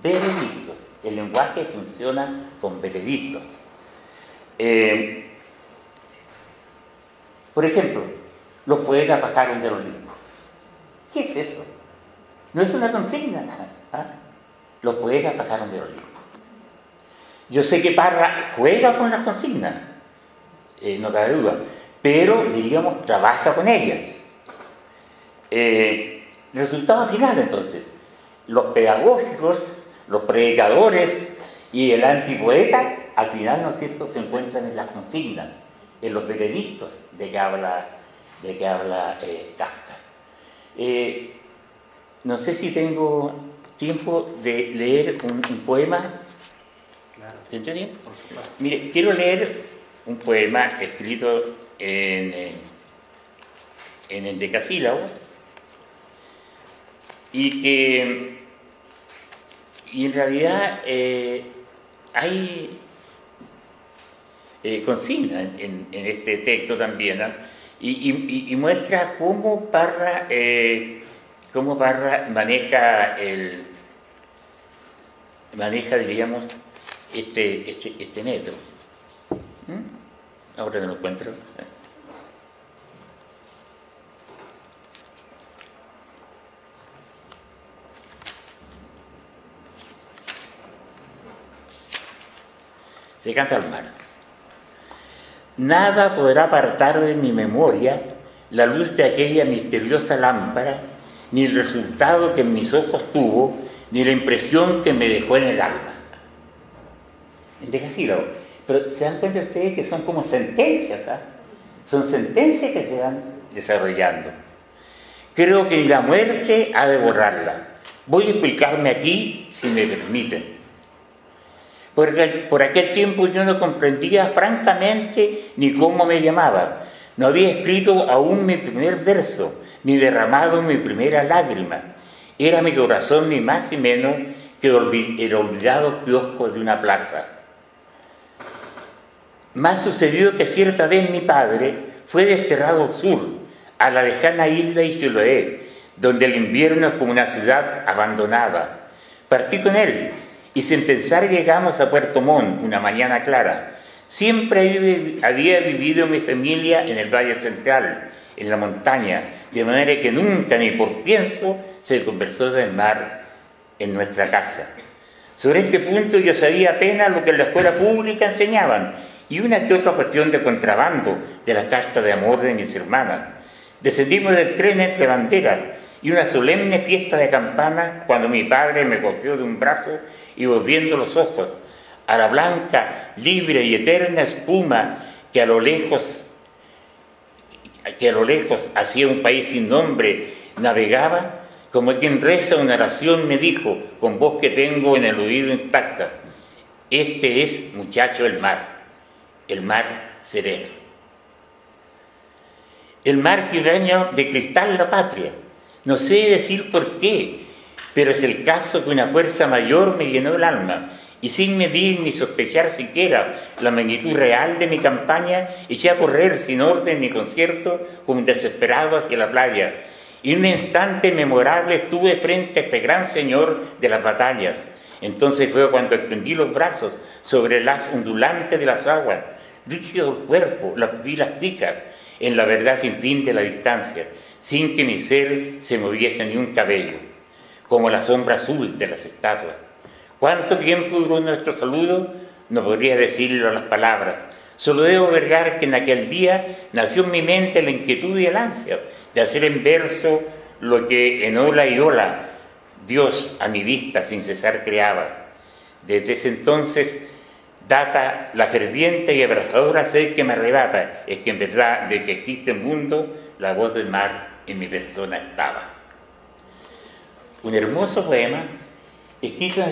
Veredictos. El lenguaje funciona con veredictos. Por ejemplo, los poetas bajaron del Olimpo. ¿Qué es eso? No es una consigna. Los poetas bajaron del Olimpo. Yo sé que Parra juega con las consignas, no cabe duda, pero, diríamos, trabaja con ellas. Resultado final, entonces, los pedagógicos, los predicadores y el antipoeta, al final, ¿no es cierto?, se encuentran en las consignas, en los veredictos de que habla Kafka. No sé si tengo tiempo de leer un poema. Claro. ¿Te entiendes? Por supuesto. Mire, quiero leer un poema escrito en endecasílabos y en realidad hay consigna en este texto también, ¿no? Y muestra cómo Parra maneja diríamos este método. Ahora no lo encuentro. Se canta al mar. Nada podrá apartar de mi memoria la luz de aquella misteriosa lámpara, ni el resultado que en mis ojos tuvo, ni la impresión que me dejó en el alma. En decasílabo. Pero se dan cuenta ustedes que son como sentencias, son sentencias que se van desarrollando. Creo que ni la muerte ha de borrarla. Voy a explicarme aquí, si me permiten. Por aquel tiempo yo no comprendía francamente ni cómo me llamaba. No había escrito aún mi primer verso, ni derramado mi primera lágrima. Era mi corazón ni más ni menos que el olvidado kiosco de una plaza. Más sucedió que cierta vez mi padre fue desterrado al sur, a la lejana isla de Chiloé, donde el invierno es como una ciudad abandonada. Partí con él y sin pensar llegamos a Puerto Montt una mañana clara. Siempre había vivido mi familia en el Valle Central, en la montaña, de manera que nunca ni por pienso se conversó del mar en nuestra casa. Sobre este punto yo sabía apenas lo que en la escuela pública enseñaban y una que otra cuestión de contrabando de la carta de amor de mis hermanas. Descendimos del tren entre banderas y una solemne fiesta de campana cuando mi padre me cogió de un brazo y volviendo los ojos a la blanca, libre y eterna espuma que a lo lejos hacia un país sin nombre navegaba, como quien reza una oración, me dijo, con voz que tengo en el oído intacta: este es, muchacho, el mar sereno. El mar que daña de cristal la patria. No sé decir por qué, pero es el caso que una fuerza mayor me llenó el alma, y sin medir ni sospechar siquiera la magnitud real de mi campaña, eché a correr sin orden ni concierto, como desesperado hacia la playa. Y en un instante memorable estuve frente a este gran señor de las batallas. Entonces fue cuando extendí los brazos sobre el haz ondulante de las aguas, rígido el cuerpo, las pupilas fijas, en la verdad sin fin de la distancia, sin que mi ser se moviese ni un cabello, como la sombra azul de las estatuas. ¿Cuánto tiempo duró nuestro saludo? No podría decirlo a las palabras. Solo debo agregar que en aquel día nació en mi mente la inquietud y el ansia de hacer en verso lo que en ola y ola Dios a mi vista sin cesar creaba. Desde ese entonces data la ferviente y abrazadora sed que me arrebata, es que en verdad de que existe el mundo, la voz del mar en mi persona estaba. Un hermoso poema escrito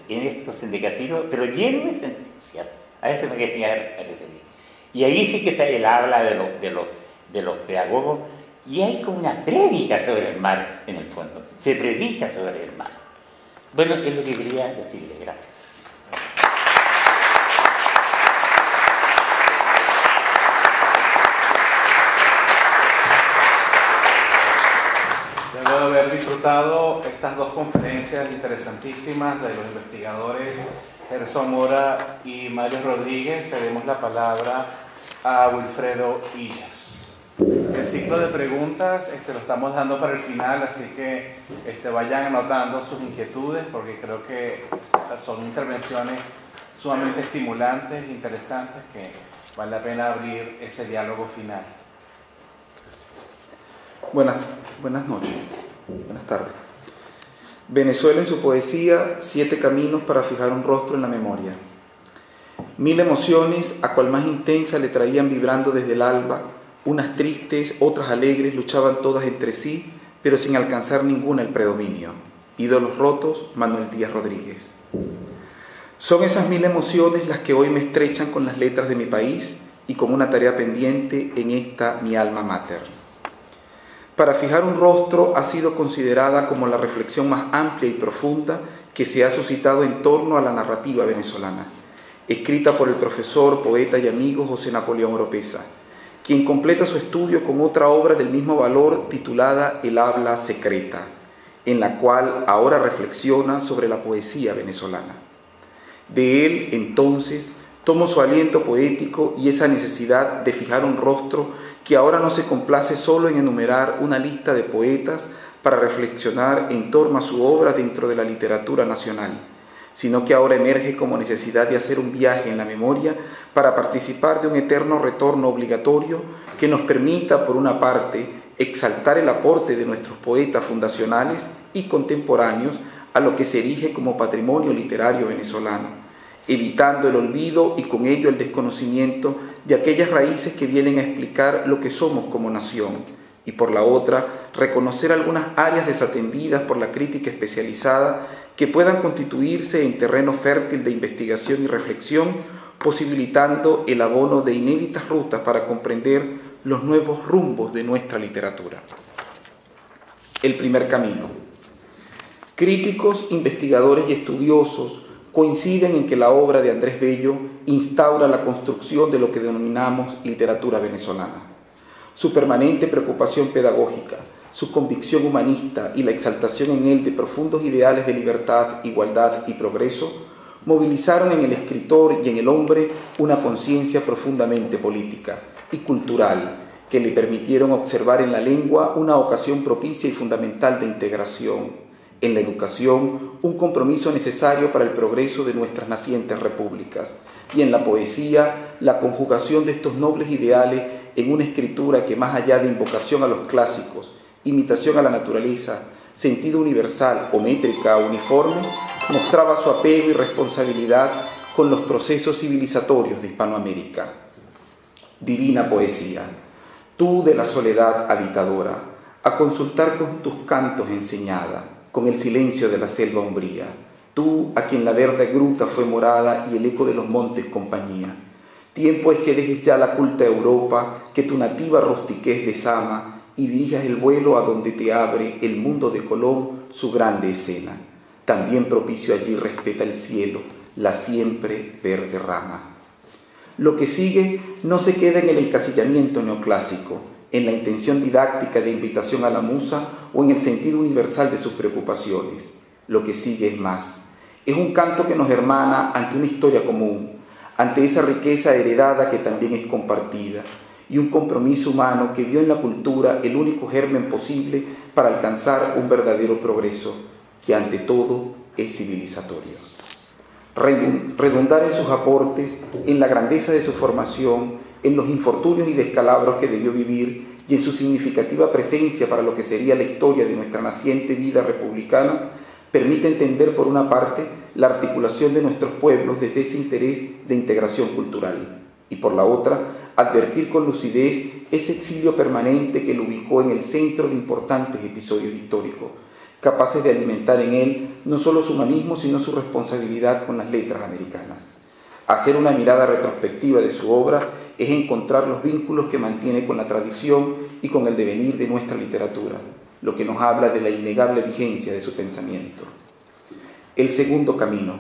en estos endecasílabos, pero lleno de sentencias. A eso me quería referir. Y ahí sí que él habla de los pedagogos, y hay como una prédica sobre el mar en el fondo. Se predica sobre el mar. Bueno, es lo que quería decirle. Gracias. Luego de haber disfrutado estas dos conferencias interesantísimas de los investigadores Gerson Mora y Mario Rodríguez, cedemos la palabra a Wilfredo Illas. El ciclo de preguntas lo estamos dando para el final, así que vayan anotando sus inquietudes, porque creo que son intervenciones sumamente estimulantes, interesantes, que vale la pena abrir ese diálogo final. Buenas noches, buenas tardes. Venezuela en su poesía, 7 caminos para fijar un rostro en la memoria. 1000 emociones, a cual más intensa le traían vibrando desde el alba, unas tristes, otras alegres, luchaban todas entre sí, pero sin alcanzar ninguna el predominio. Ídolos rotos, Manuel Díaz Rodríguez. Son esas 1000 emociones las que hoy me estrechan con las letras de mi país y con una tarea pendiente en esta mi alma mater. Para fijar un rostro ha sido considerada como la reflexión más amplia y profunda que se ha suscitado en torno a la narrativa venezolana, escrita por el profesor, poeta y amigo José Napoleón Oropesa, quien completa su estudio con otra obra del mismo valor titulada El habla secreta, en la cual ahora reflexiona sobre la poesía venezolana. De él, entonces, tomo su aliento poético y esa necesidad de fijar un rostro que ahora no se complace solo en enumerar una lista de poetas para reflexionar en torno a su obra dentro de la literatura nacional, sino que ahora emerge como necesidad de hacer un viaje en la memoria para participar de un eterno retorno obligatorio que nos permita, por una parte, exaltar el aporte de nuestros poetas fundacionales y contemporáneos a lo que se erige como patrimonio literario venezolano, evitando el olvido y con ello el desconocimiento de aquellas raíces que vienen a explicar lo que somos como nación, y por la otra, reconocer algunas áreas desatendidas por la crítica especializada que puedan constituirse en terreno fértil de investigación y reflexión, posibilitando el abono de inéditas rutas para comprender los nuevos rumbos de nuestra literatura. El primer camino. Críticos, investigadores y estudiosos coinciden en que la obra de Andrés Bello instaura la construcción de lo que denominamos literatura venezolana. Su permanente preocupación pedagógica, su convicción humanista y la exaltación en él de profundos ideales de libertad, igualdad y progreso movilizaron en el escritor y en el hombre una conciencia profundamente política y cultural que le permitieron observar en la lengua una ocasión propicia y fundamental de integración, en la educación un compromiso necesario para el progreso de nuestras nacientes repúblicas, y en la poesía la conjugación de estos nobles ideales en una escritura que, más allá de invocación a los clásicos, imitación a la naturaleza, sentido universal o métrica uniforme, mostraba su apego y responsabilidad con los procesos civilizatorios de Hispanoamérica. Divina poesía, tú de la soledad habitadora, a consultar con tus cantos enseñada, con el silencio de la selva umbría, tú a quien la verde gruta fue morada y el eco de los montes compañía. Tiempo es que dejes ya la culta Europa, que tu nativa rustiquez desama y dirijas el vuelo a donde te abre el mundo de Colón su grande escena. También propicio allí respeta el cielo, la siempre verde rama. Lo que sigue no se queda en el encasillamiento neoclásico, en la intención didáctica de invitación a la musa o en el sentido universal de sus preocupaciones. Lo que sigue es más. Es un canto que nos hermana ante una historia común, ante esa riqueza heredada que también es compartida, y un compromiso humano que vio en la cultura el único germen posible para alcanzar un verdadero progreso, que ante todo es civilizatorio. Redundar en sus aportes, en la grandeza de su formación, en los infortunios y descalabros que debió vivir y en su significativa presencia para lo que sería la historia de nuestra naciente vida republicana, permite entender por una parte la articulación de nuestros pueblos desde ese interés de integración cultural y por la otra advertir con lucidez ese exilio permanente que lo ubicó en el centro de importantes episodios históricos, capaces de alimentar en él no solo su humanismo sino su responsabilidad con las letras americanas. Hacer una mirada retrospectiva de su obra es encontrar los vínculos que mantiene con la tradición y con el devenir de nuestra literatura, lo que nos habla de la innegable vigencia de su pensamiento. El segundo camino.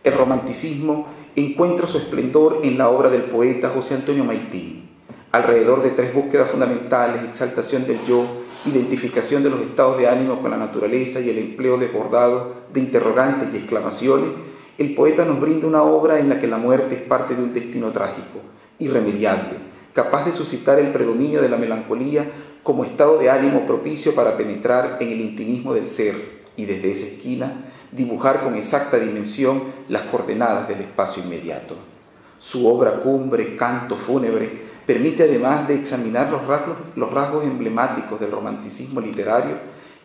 El romanticismo encuentra su esplendor en la obra del poeta José Antonio Maitín, alrededor de tres búsquedas fundamentales: exaltación del yo, identificación de los estados de ánimo con la naturaleza y el empleo desbordado de interrogantes y exclamaciones. El poeta nos brinda una obra en la que la muerte es parte de un destino trágico, irremediable, capaz de suscitar el predominio de la melancolía como estado de ánimo propicio para penetrar en el intimismo del ser y desde esa esquina dibujar con exacta dimensión las coordenadas del espacio inmediato. Su obra cumbre, Canto fúnebre, permite, además de examinar los rasgos emblemáticos del romanticismo literario,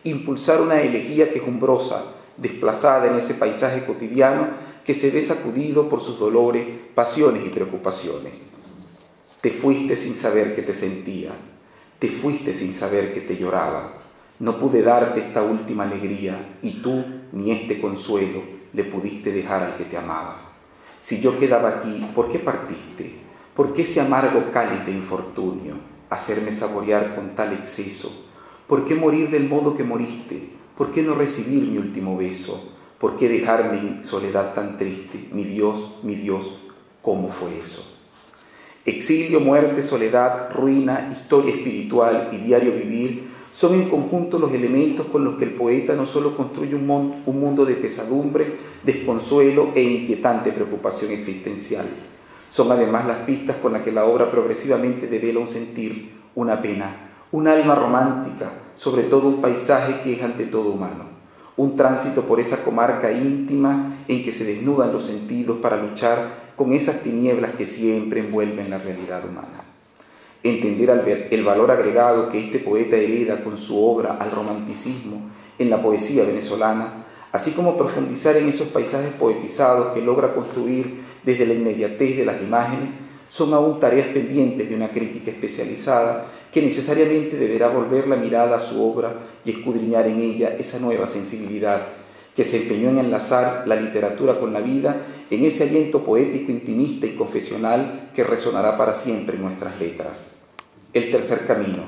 impulsar una elegía quejumbrosa, desplazada en ese paisaje cotidiano que se ve sacudido por sus dolores, pasiones y preocupaciones. Te fuiste sin saber que te sentía, te fuiste sin saber que te lloraba. No pude darte esta última alegría y tú ni este consuelo le pudiste dejar al que te amaba. Si yo quedaba aquí, ¿por qué partiste? ¿Por qué ese amargo cáliz de infortunio? Hacerme saborear con tal exceso. ¿Por qué morir del modo que moriste? ¿Por qué no recibir mi último beso? ¿Por qué dejarme en soledad tan triste? Mi Dios, ¿cómo fue eso? Exilio, muerte, soledad, ruina, historia espiritual y diario vivir son en conjunto los elementos con los que el poeta no solo construye un mundo de pesadumbre, desconsuelo e inquietante preocupación existencial. Son además las pistas con las que la obra progresivamente devela un sentir, una pena, un alma romántica, sobre todo un paisaje que es ante todo humano, un tránsito por esa comarca íntima en que se desnudan los sentidos para luchar con esas tinieblas que siempre envuelven la realidad humana. Entender el valor agregado que este poeta hereda con su obra al romanticismo en la poesía venezolana, así como profundizar en esos paisajes poetizados que logra construir desde la inmediatez de las imágenes, son aún tareas pendientes de una crítica especializada que necesariamente deberá volver la mirada a su obra y escudriñar en ella esa nueva sensibilidad que se empeñó en enlazar la literatura con la vida en ese aliento poético, intimista y confesional que resonará para siempre en nuestras letras. El tercer camino.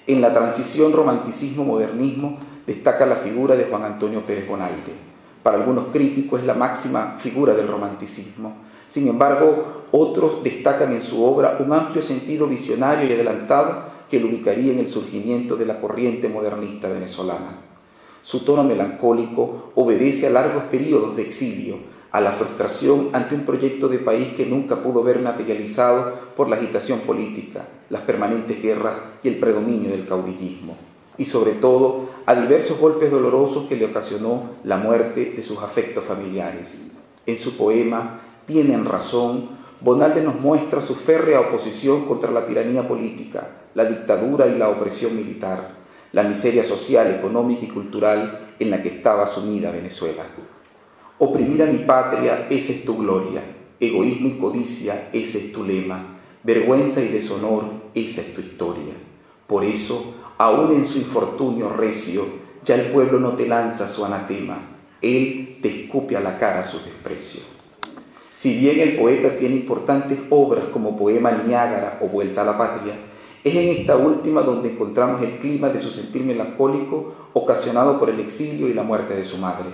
En la transición romanticismo-modernismo destaca la figura de Juan Antonio Pérez Bonalde. Para algunos críticos es la máxima figura del romanticismo. Sin embargo, otros destacan en su obra un amplio sentido visionario y adelantado que lo ubicaría en el surgimiento de la corriente modernista venezolana. Su tono melancólico obedece a largos periodos de exilio, a la frustración ante un proyecto de país que nunca pudo ver materializado por la agitación política, las permanentes guerras y el predominio del caudillismo, y sobre todo a diversos golpes dolorosos que le ocasionó la muerte de sus afectos familiares. En su poema Tienen razón, Bonalde nos muestra su férrea oposición contra la tiranía política, la dictadura y la opresión militar, la miseria social, económica y cultural en la que estaba sumida Venezuela. Oprimir a mi patria, esa es tu gloria. Egoísmo y codicia, ese es tu lema. Vergüenza y deshonor, esa es tu historia. Por eso, aún en su infortunio recio, ya el pueblo no te lanza su anatema. Él te escupe a la cara su desprecio. Si bien el poeta tiene importantes obras como Poema al Niágara o Vuelta a la Patria, es en esta última donde encontramos el clima de su sentir melancólico ocasionado por el exilio y la muerte de su madre.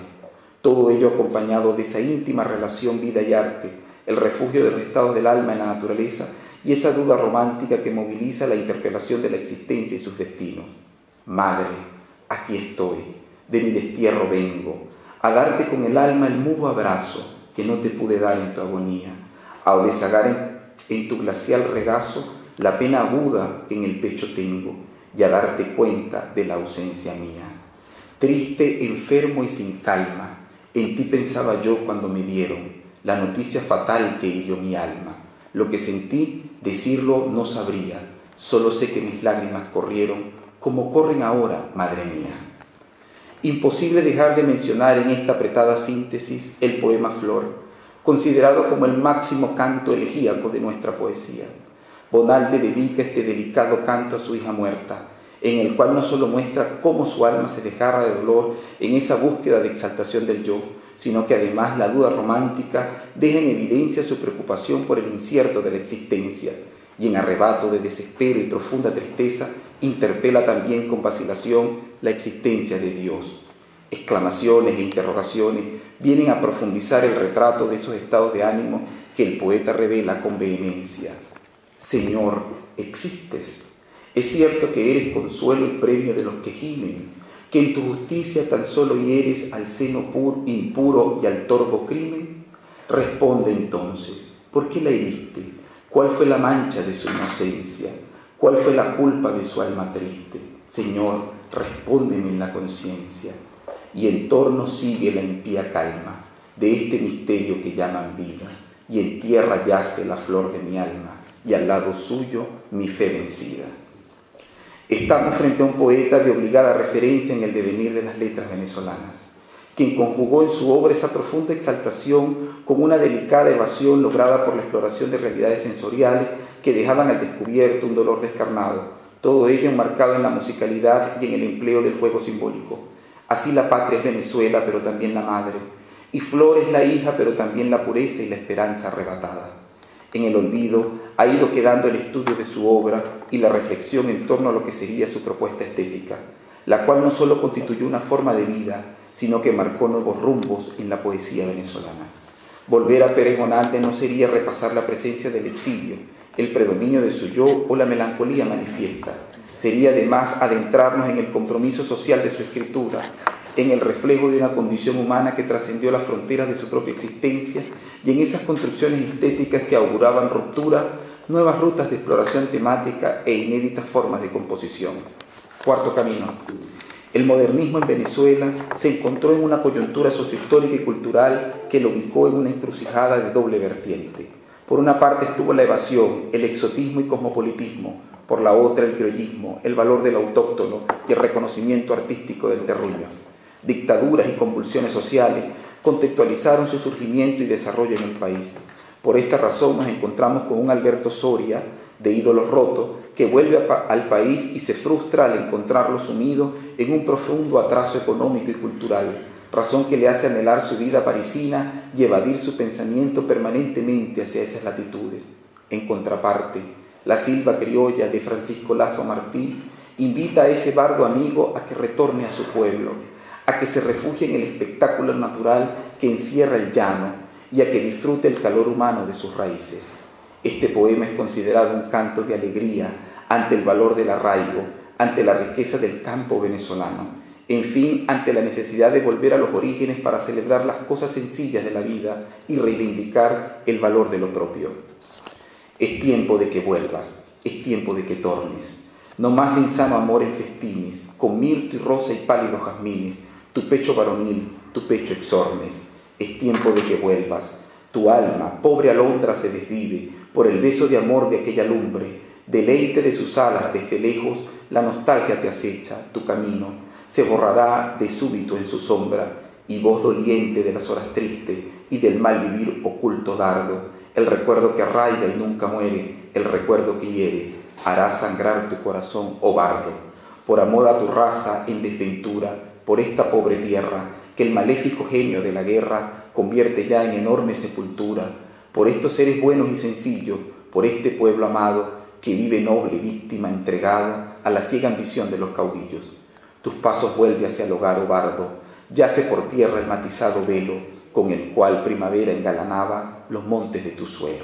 Todo ello acompañado de esa íntima relación vida y arte, el refugio de los estados del alma en la naturaleza y esa duda romántica que moviliza la interpelación de la existencia y sus destinos. Madre, aquí estoy, de mi destierro vengo, a darte con el alma el mudo abrazo que no te pude dar en tu agonía, a desahogar en tu glacial regazo la pena aguda que en el pecho tengo y a darte cuenta de la ausencia mía. Triste, enfermo y sin calma, en ti pensaba yo cuando me dieron la noticia fatal que hirió mi alma. Lo que sentí, decirlo no sabría, solo sé que mis lágrimas corrieron como corren ahora, madre mía. Imposible dejar de mencionar en esta apretada síntesis el poema Flor, considerado como el máximo canto elegíaco de nuestra poesía. Bonalde dedica este delicado canto a su hija muerta, en el cual no solo muestra cómo su alma se desgarra de dolor en esa búsqueda de exaltación del yo, sino que además la duda romántica deja en evidencia su preocupación por el incierto de la existencia, y en arrebato de desespero y profunda tristeza interpela también con vacilación la existencia de Dios. Exclamaciones e interrogaciones vienen a profundizar el retrato de esos estados de ánimo que el poeta revela con vehemencia. Señor, existes. Es cierto que eres consuelo y premio de los que gimen, que en tu justicia tan solo hieres al seno impuro y al torvo crimen. Responde entonces, ¿por qué la heriste? ¿Cuál fue la mancha de su inocencia? ¿Cuál fue la culpa de su alma triste? Señor, respóndeme en la conciencia. Y en torno sigue la impía calma de este misterio que llaman vida, y en tierra yace la flor de mi alma, y al lado suyo mi fe vencida. Estamos frente a un poeta de obligada referencia en el devenir de las letras venezolanas, quien conjugó en su obra esa profunda exaltación con una delicada evasión lograda por la exploración de realidades sensoriales que dejaban al descubierto un dolor descarnado, todo ello enmarcado en la musicalidad y en el empleo del juego simbólico. Así la patria es Venezuela, pero también la madre, y Flor es la hija, pero también la pureza y la esperanza arrebatada. En el olvido ha ido quedando el estudio de su obra y la reflexión en torno a lo que sería su propuesta estética, la cual no solo constituyó una forma de vida, sino que marcó nuevos rumbos en la poesía venezolana. Volver a Pérez Bonalde no sería repasar la presencia del exilio, el predominio de su yo o la melancolía manifiesta. Sería además adentrarnos en el compromiso social de su escritura, en el reflejo de una condición humana que trascendió las fronteras de su propia existencia y en esas construcciones estéticas que auguraban ruptura, nuevas rutas de exploración temática e inéditas formas de composición. Cuarto camino. El modernismo en Venezuela se encontró en una coyuntura sociohistórica y cultural que lo ubicó en una encrucijada de doble vertiente. Por una parte estuvo la evasión, el exotismo y cosmopolitismo, por la otra el criollismo, el valor del autóctono y el reconocimiento artístico del terruño. Dictaduras y convulsiones sociales contextualizaron su surgimiento y desarrollo en el país. Por esta razón nos encontramos con un Alberto Soria, de ídolos rotos, que vuelve al país y se frustra al encontrarlo sumido en un profundo atraso económico y cultural, razón que le hace anhelar su vida parisina y evadir su pensamiento permanentemente hacia esas latitudes. En contraparte, La silva criolla de Francisco Lazo Martí invita a ese bardo amigo a que retorne a su pueblo, a que se refugie en el espectáculo natural que encierra el llano y a que disfrute el calor humano de sus raíces. Este poema es considerado un canto de alegría ante el valor del arraigo, ante la riqueza del campo venezolano, en fin, ante la necesidad de volver a los orígenes para celebrar las cosas sencillas de la vida y reivindicar el valor de lo propio. Es tiempo de que vuelvas, es tiempo de que tornes. No más de insano amor en festines, con mirto y rosa y pálidos jazmines, tu pecho varonil, tu pecho exornes. Es tiempo de que vuelvas. Tu alma, pobre alondra, se desvive por el beso de amor de aquella lumbre. Deleite de sus alas desde lejos, la nostalgia te acecha, tu camino se borrará de súbito en su sombra, y voz doliente de las horas tristes y del mal vivir oculto dardo, el recuerdo que arraiga y nunca muere, el recuerdo que hiere, hará sangrar tu corazón, oh bardo, por amor a tu raza en desventura, por esta pobre tierra, que el maléfico genio de la guerra convierte ya en enorme sepultura, por estos seres buenos y sencillos, por este pueblo amado, que vive noble, víctima, entregado a la ciega ambición de los caudillos. Tus pasos vuelve hacia el hogar, oh bardo, yace por tierra el matizado velo, con el cual primavera engalanaba los montes de tu suelo.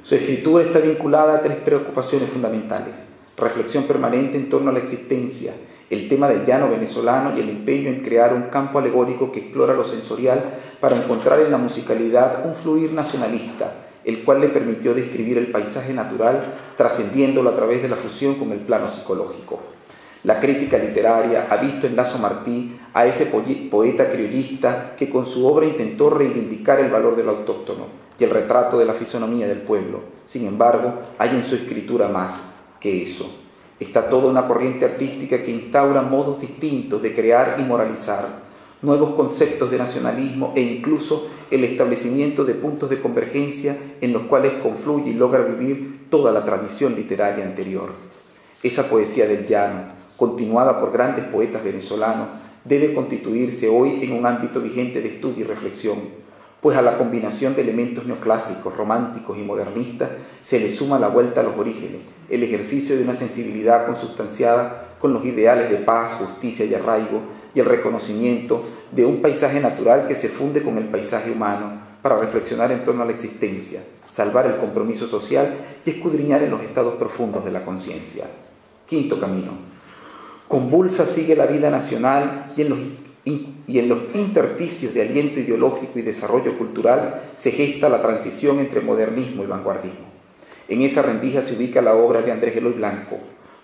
Su escritura está vinculada a tres preocupaciones fundamentales: reflexión permanente en torno a la existencia, el tema del llano venezolano y el empeño en crear un campo alegórico que explora lo sensorial para encontrar en la musicalidad un fluir nacionalista, el cual le permitió describir el paisaje natural, trascendiéndolo a través de la fusión con el plano psicológico. La crítica literaria ha visto en Lazo Martí a ese poeta criollista que con su obra intentó reivindicar el valor de lo autóctono y el retrato de la fisonomía del pueblo. Sin embargo, hay en su escritura más que eso. Está toda una corriente artística que instaura modos distintos de crear y moralizar, nuevos conceptos de nacionalismo e incluso el establecimiento de puntos de convergencia en los cuales confluye y logra vivir toda la tradición literaria anterior. Esa poesía del llano, continuada por grandes poetas venezolanos, debe constituirse hoy en un ámbito vigente de estudio y reflexión, pues a la combinación de elementos neoclásicos, románticos y modernistas se le suma la vuelta a los orígenes, el ejercicio de una sensibilidad consustanciada con los ideales de paz, justicia y arraigo, y el reconocimiento de un paisaje natural que se funde con el paisaje humano para reflexionar en torno a la existencia, salvar el compromiso social y escudriñar en los estados profundos de la conciencia. Quinto camino. Convulsa sigue la vida nacional y en los intersticios de aliento ideológico y desarrollo cultural se gesta la transición entre modernismo y vanguardismo. En esa rendija se ubica la obra de Andrés Eloy Blanco,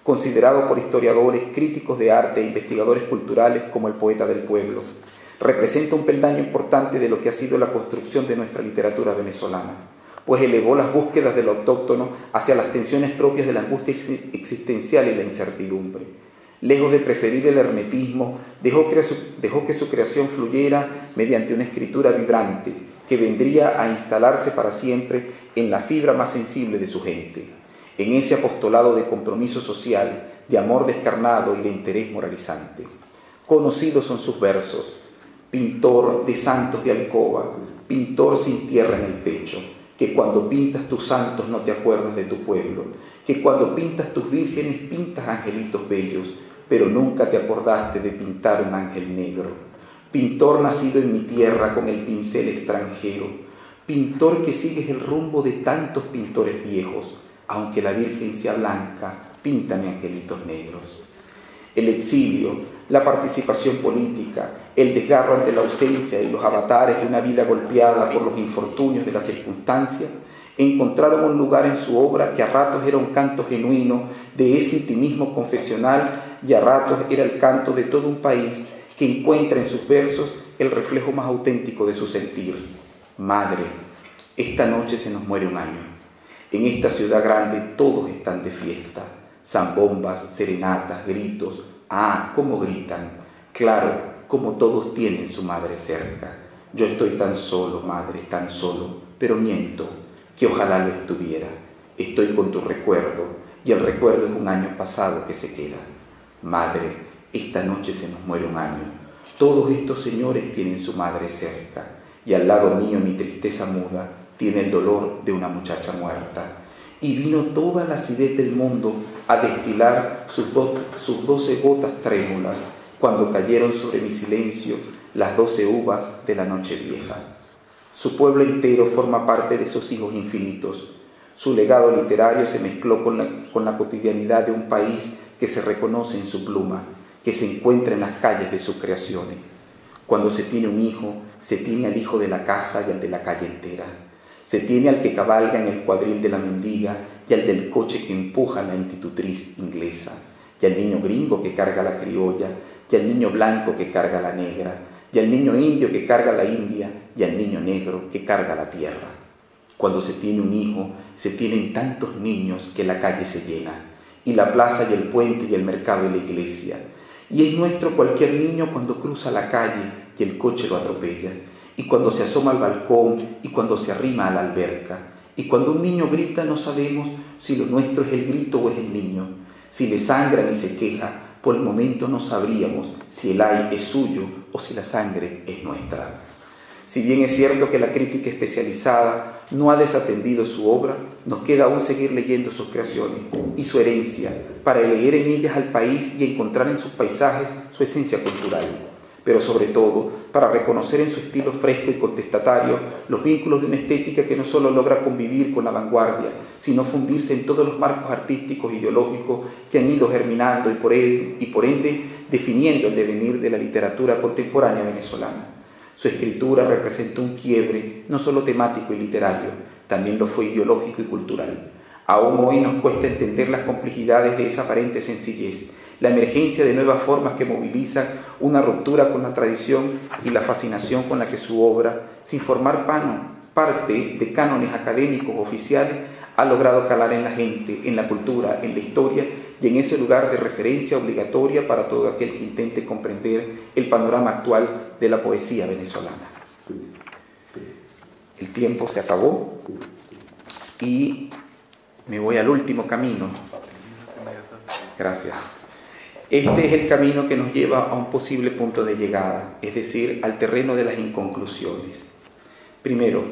considerado por historiadores, críticos de arte e investigadores culturales como el poeta del pueblo. Representa un peldaño importante de lo que ha sido la construcción de nuestra literatura venezolana, pues elevó las búsquedas de lo autóctono hacia las tensiones propias de la angustia existencial y la incertidumbre. Lejos de preferir el hermetismo, dejó que su creación fluyera mediante una escritura vibrante que vendría a instalarse para siempre en la fibra más sensible de su gente, en ese apostolado de compromiso social, de amor descarnado y de interés moralizante. Conocidos son sus versos: pintor de santos de alcoba, pintor sin tierra en el pecho, que cuando pintas tus santos no te acuerdas de tu pueblo, que cuando pintas tus vírgenes pintas angelitos bellos, pero nunca te acordaste de pintar un ángel negro. Pintor nacido en mi tierra con el pincel extranjero, pintor que sigues el rumbo de tantos pintores viejos, aunque la Virgen sea blanca, píntame angelitos negros. El exilio, la participación política, el desgarro ante la ausencia y los avatares de una vida golpeada por los infortunios de las circunstancias, encontraron un lugar en su obra que a ratos era un canto genuino de ese intimismo confesional y a ratos era el canto de todo un país que encuentra en sus versos el reflejo más auténtico de su sentir. Madre, esta noche se nos muere un año. En esta ciudad grande todos están de fiesta. Zambombas, serenatas, gritos. Ah, cómo gritan. Claro, como todos tienen su madre cerca. Yo estoy tan solo, madre, tan solo, pero miento, que ojalá lo estuviera. Estoy con tu recuerdo, y el recuerdo es un año pasado que se queda. Madre, esta noche se nos muere un año. Todos estos señores tienen su madre cerca, y al lado mío mi tristeza muda tiene el dolor de una muchacha muerta. y vino toda la acidez del mundo a destilar sus 12 gotas trémulas, cuando cayeron sobre mi silencio las 12 uvas de la noche vieja. Su pueblo entero forma parte de esos hijos infinitos. Su legado literario se mezcló con la cotidianidad de un país que se reconoce en su pluma, que se encuentra en las calles de sus creaciones. Cuando se tiene un hijo, se tiene al hijo de la casa y al de la calle entera. Se tiene al que cabalga en el cuadril de la mendiga y al del coche que empuja a la institutriz inglesa, y al niño gringo que carga la criolla, y al niño blanco que carga la negra, y al niño indio que carga la India, y al niño negro que carga la tierra. Cuando se tiene un hijo, se tienen tantos niños que la calle se llena, y la plaza y el puente y el mercado y la iglesia. Y es nuestro cualquier niño cuando cruza la calle y el coche lo atropella, y cuando se asoma al balcón y cuando se arrima a la alberca. Y cuando un niño grita no sabemos si lo nuestro es el grito o es el niño. Si le sangran y se queja, por el momento no sabríamos si el ay es suyo o si la sangre es nuestra. Si bien es cierto que la crítica especializada no ha desatendido su obra, nos queda aún seguir leyendo sus creaciones y su herencia para leer en ellas al país y encontrar en sus paisajes su esencia cultural, pero sobre todo para reconocer en su estilo fresco y contestatario los vínculos de una estética que no solo logra convivir con la vanguardia, sino fundirse en todos los marcos artísticos e ideológicos que han ido germinando y por ende definiendo el devenir de la literatura contemporánea venezolana. Su escritura representó un quiebre no solo temático y literario, también lo fue ideológico y cultural. Aún hoy nos cuesta entender las complejidades de esa aparente sencillez, la emergencia de nuevas formas que movilizan una ruptura con la tradición y la fascinación con la que su obra, sin formar parte de cánones académicos oficiales, ha logrado calar en la gente, en la cultura, en la historia y en ese lugar de referencia obligatoria para todo aquel que intente comprender el panorama actual de la poesía venezolana. El tiempo se acabó y me voy al último camino. Gracias. Este es el camino que nos lleva a un posible punto de llegada, es decir, al terreno de las inconclusiones. Primero,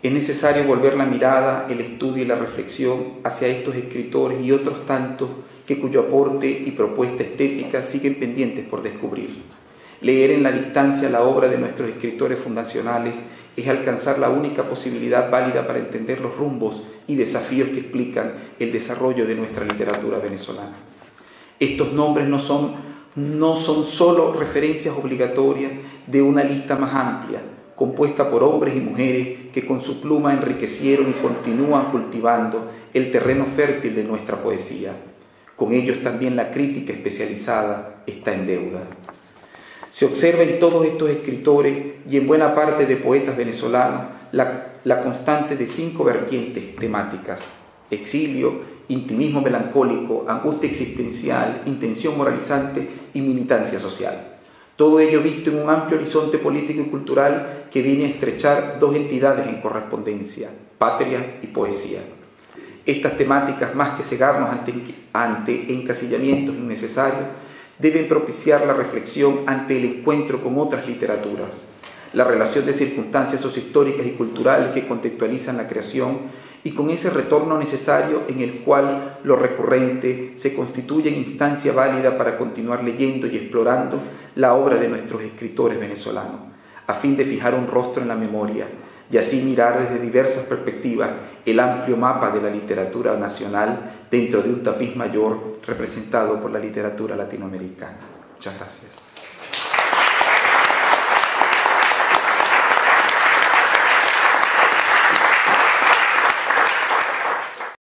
es necesario volver la mirada, el estudio y la reflexión hacia estos escritores y otros tantos cuyo aporte y propuesta estética siguen pendientes por descubrir. Leer en la distancia la obra de nuestros escritores fundacionales es alcanzar la única posibilidad válida para entender los rumbos y desafíos que explican el desarrollo de nuestra literatura venezolana. Estos nombres no son solo referencias obligatorias de una lista más amplia, compuesta por hombres y mujeres que con su pluma enriquecieron y continúan cultivando el terreno fértil de nuestra poesía. Con ellos también la crítica especializada está en deuda. Se observa en todos estos escritores y en buena parte de poetas venezolanos la constante de 5 vertientes temáticas: exilio, intimismo melancólico, angustia existencial, intención moralizante y militancia social. Todo ello visto en un amplio horizonte político y cultural que viene a estrechar 2 entidades en correspondencia: patria y poesía. Estas temáticas, más que cegarnos ante encasillamientos innecesarios, deben propiciar la reflexión ante el encuentro con otras literaturas, la relación de circunstancias sociohistóricas y culturales que contextualizan la creación y con ese retorno necesario en el cual lo recurrente se constituye en instancia válida para continuar leyendo y explorando la obra de nuestros escritores venezolanos, a fin de fijar un rostro en la memoria y así mirar desde diversas perspectivas el amplio mapa de la literatura nacional dentro de un tapiz mayor representado por la literatura latinoamericana. Muchas gracias.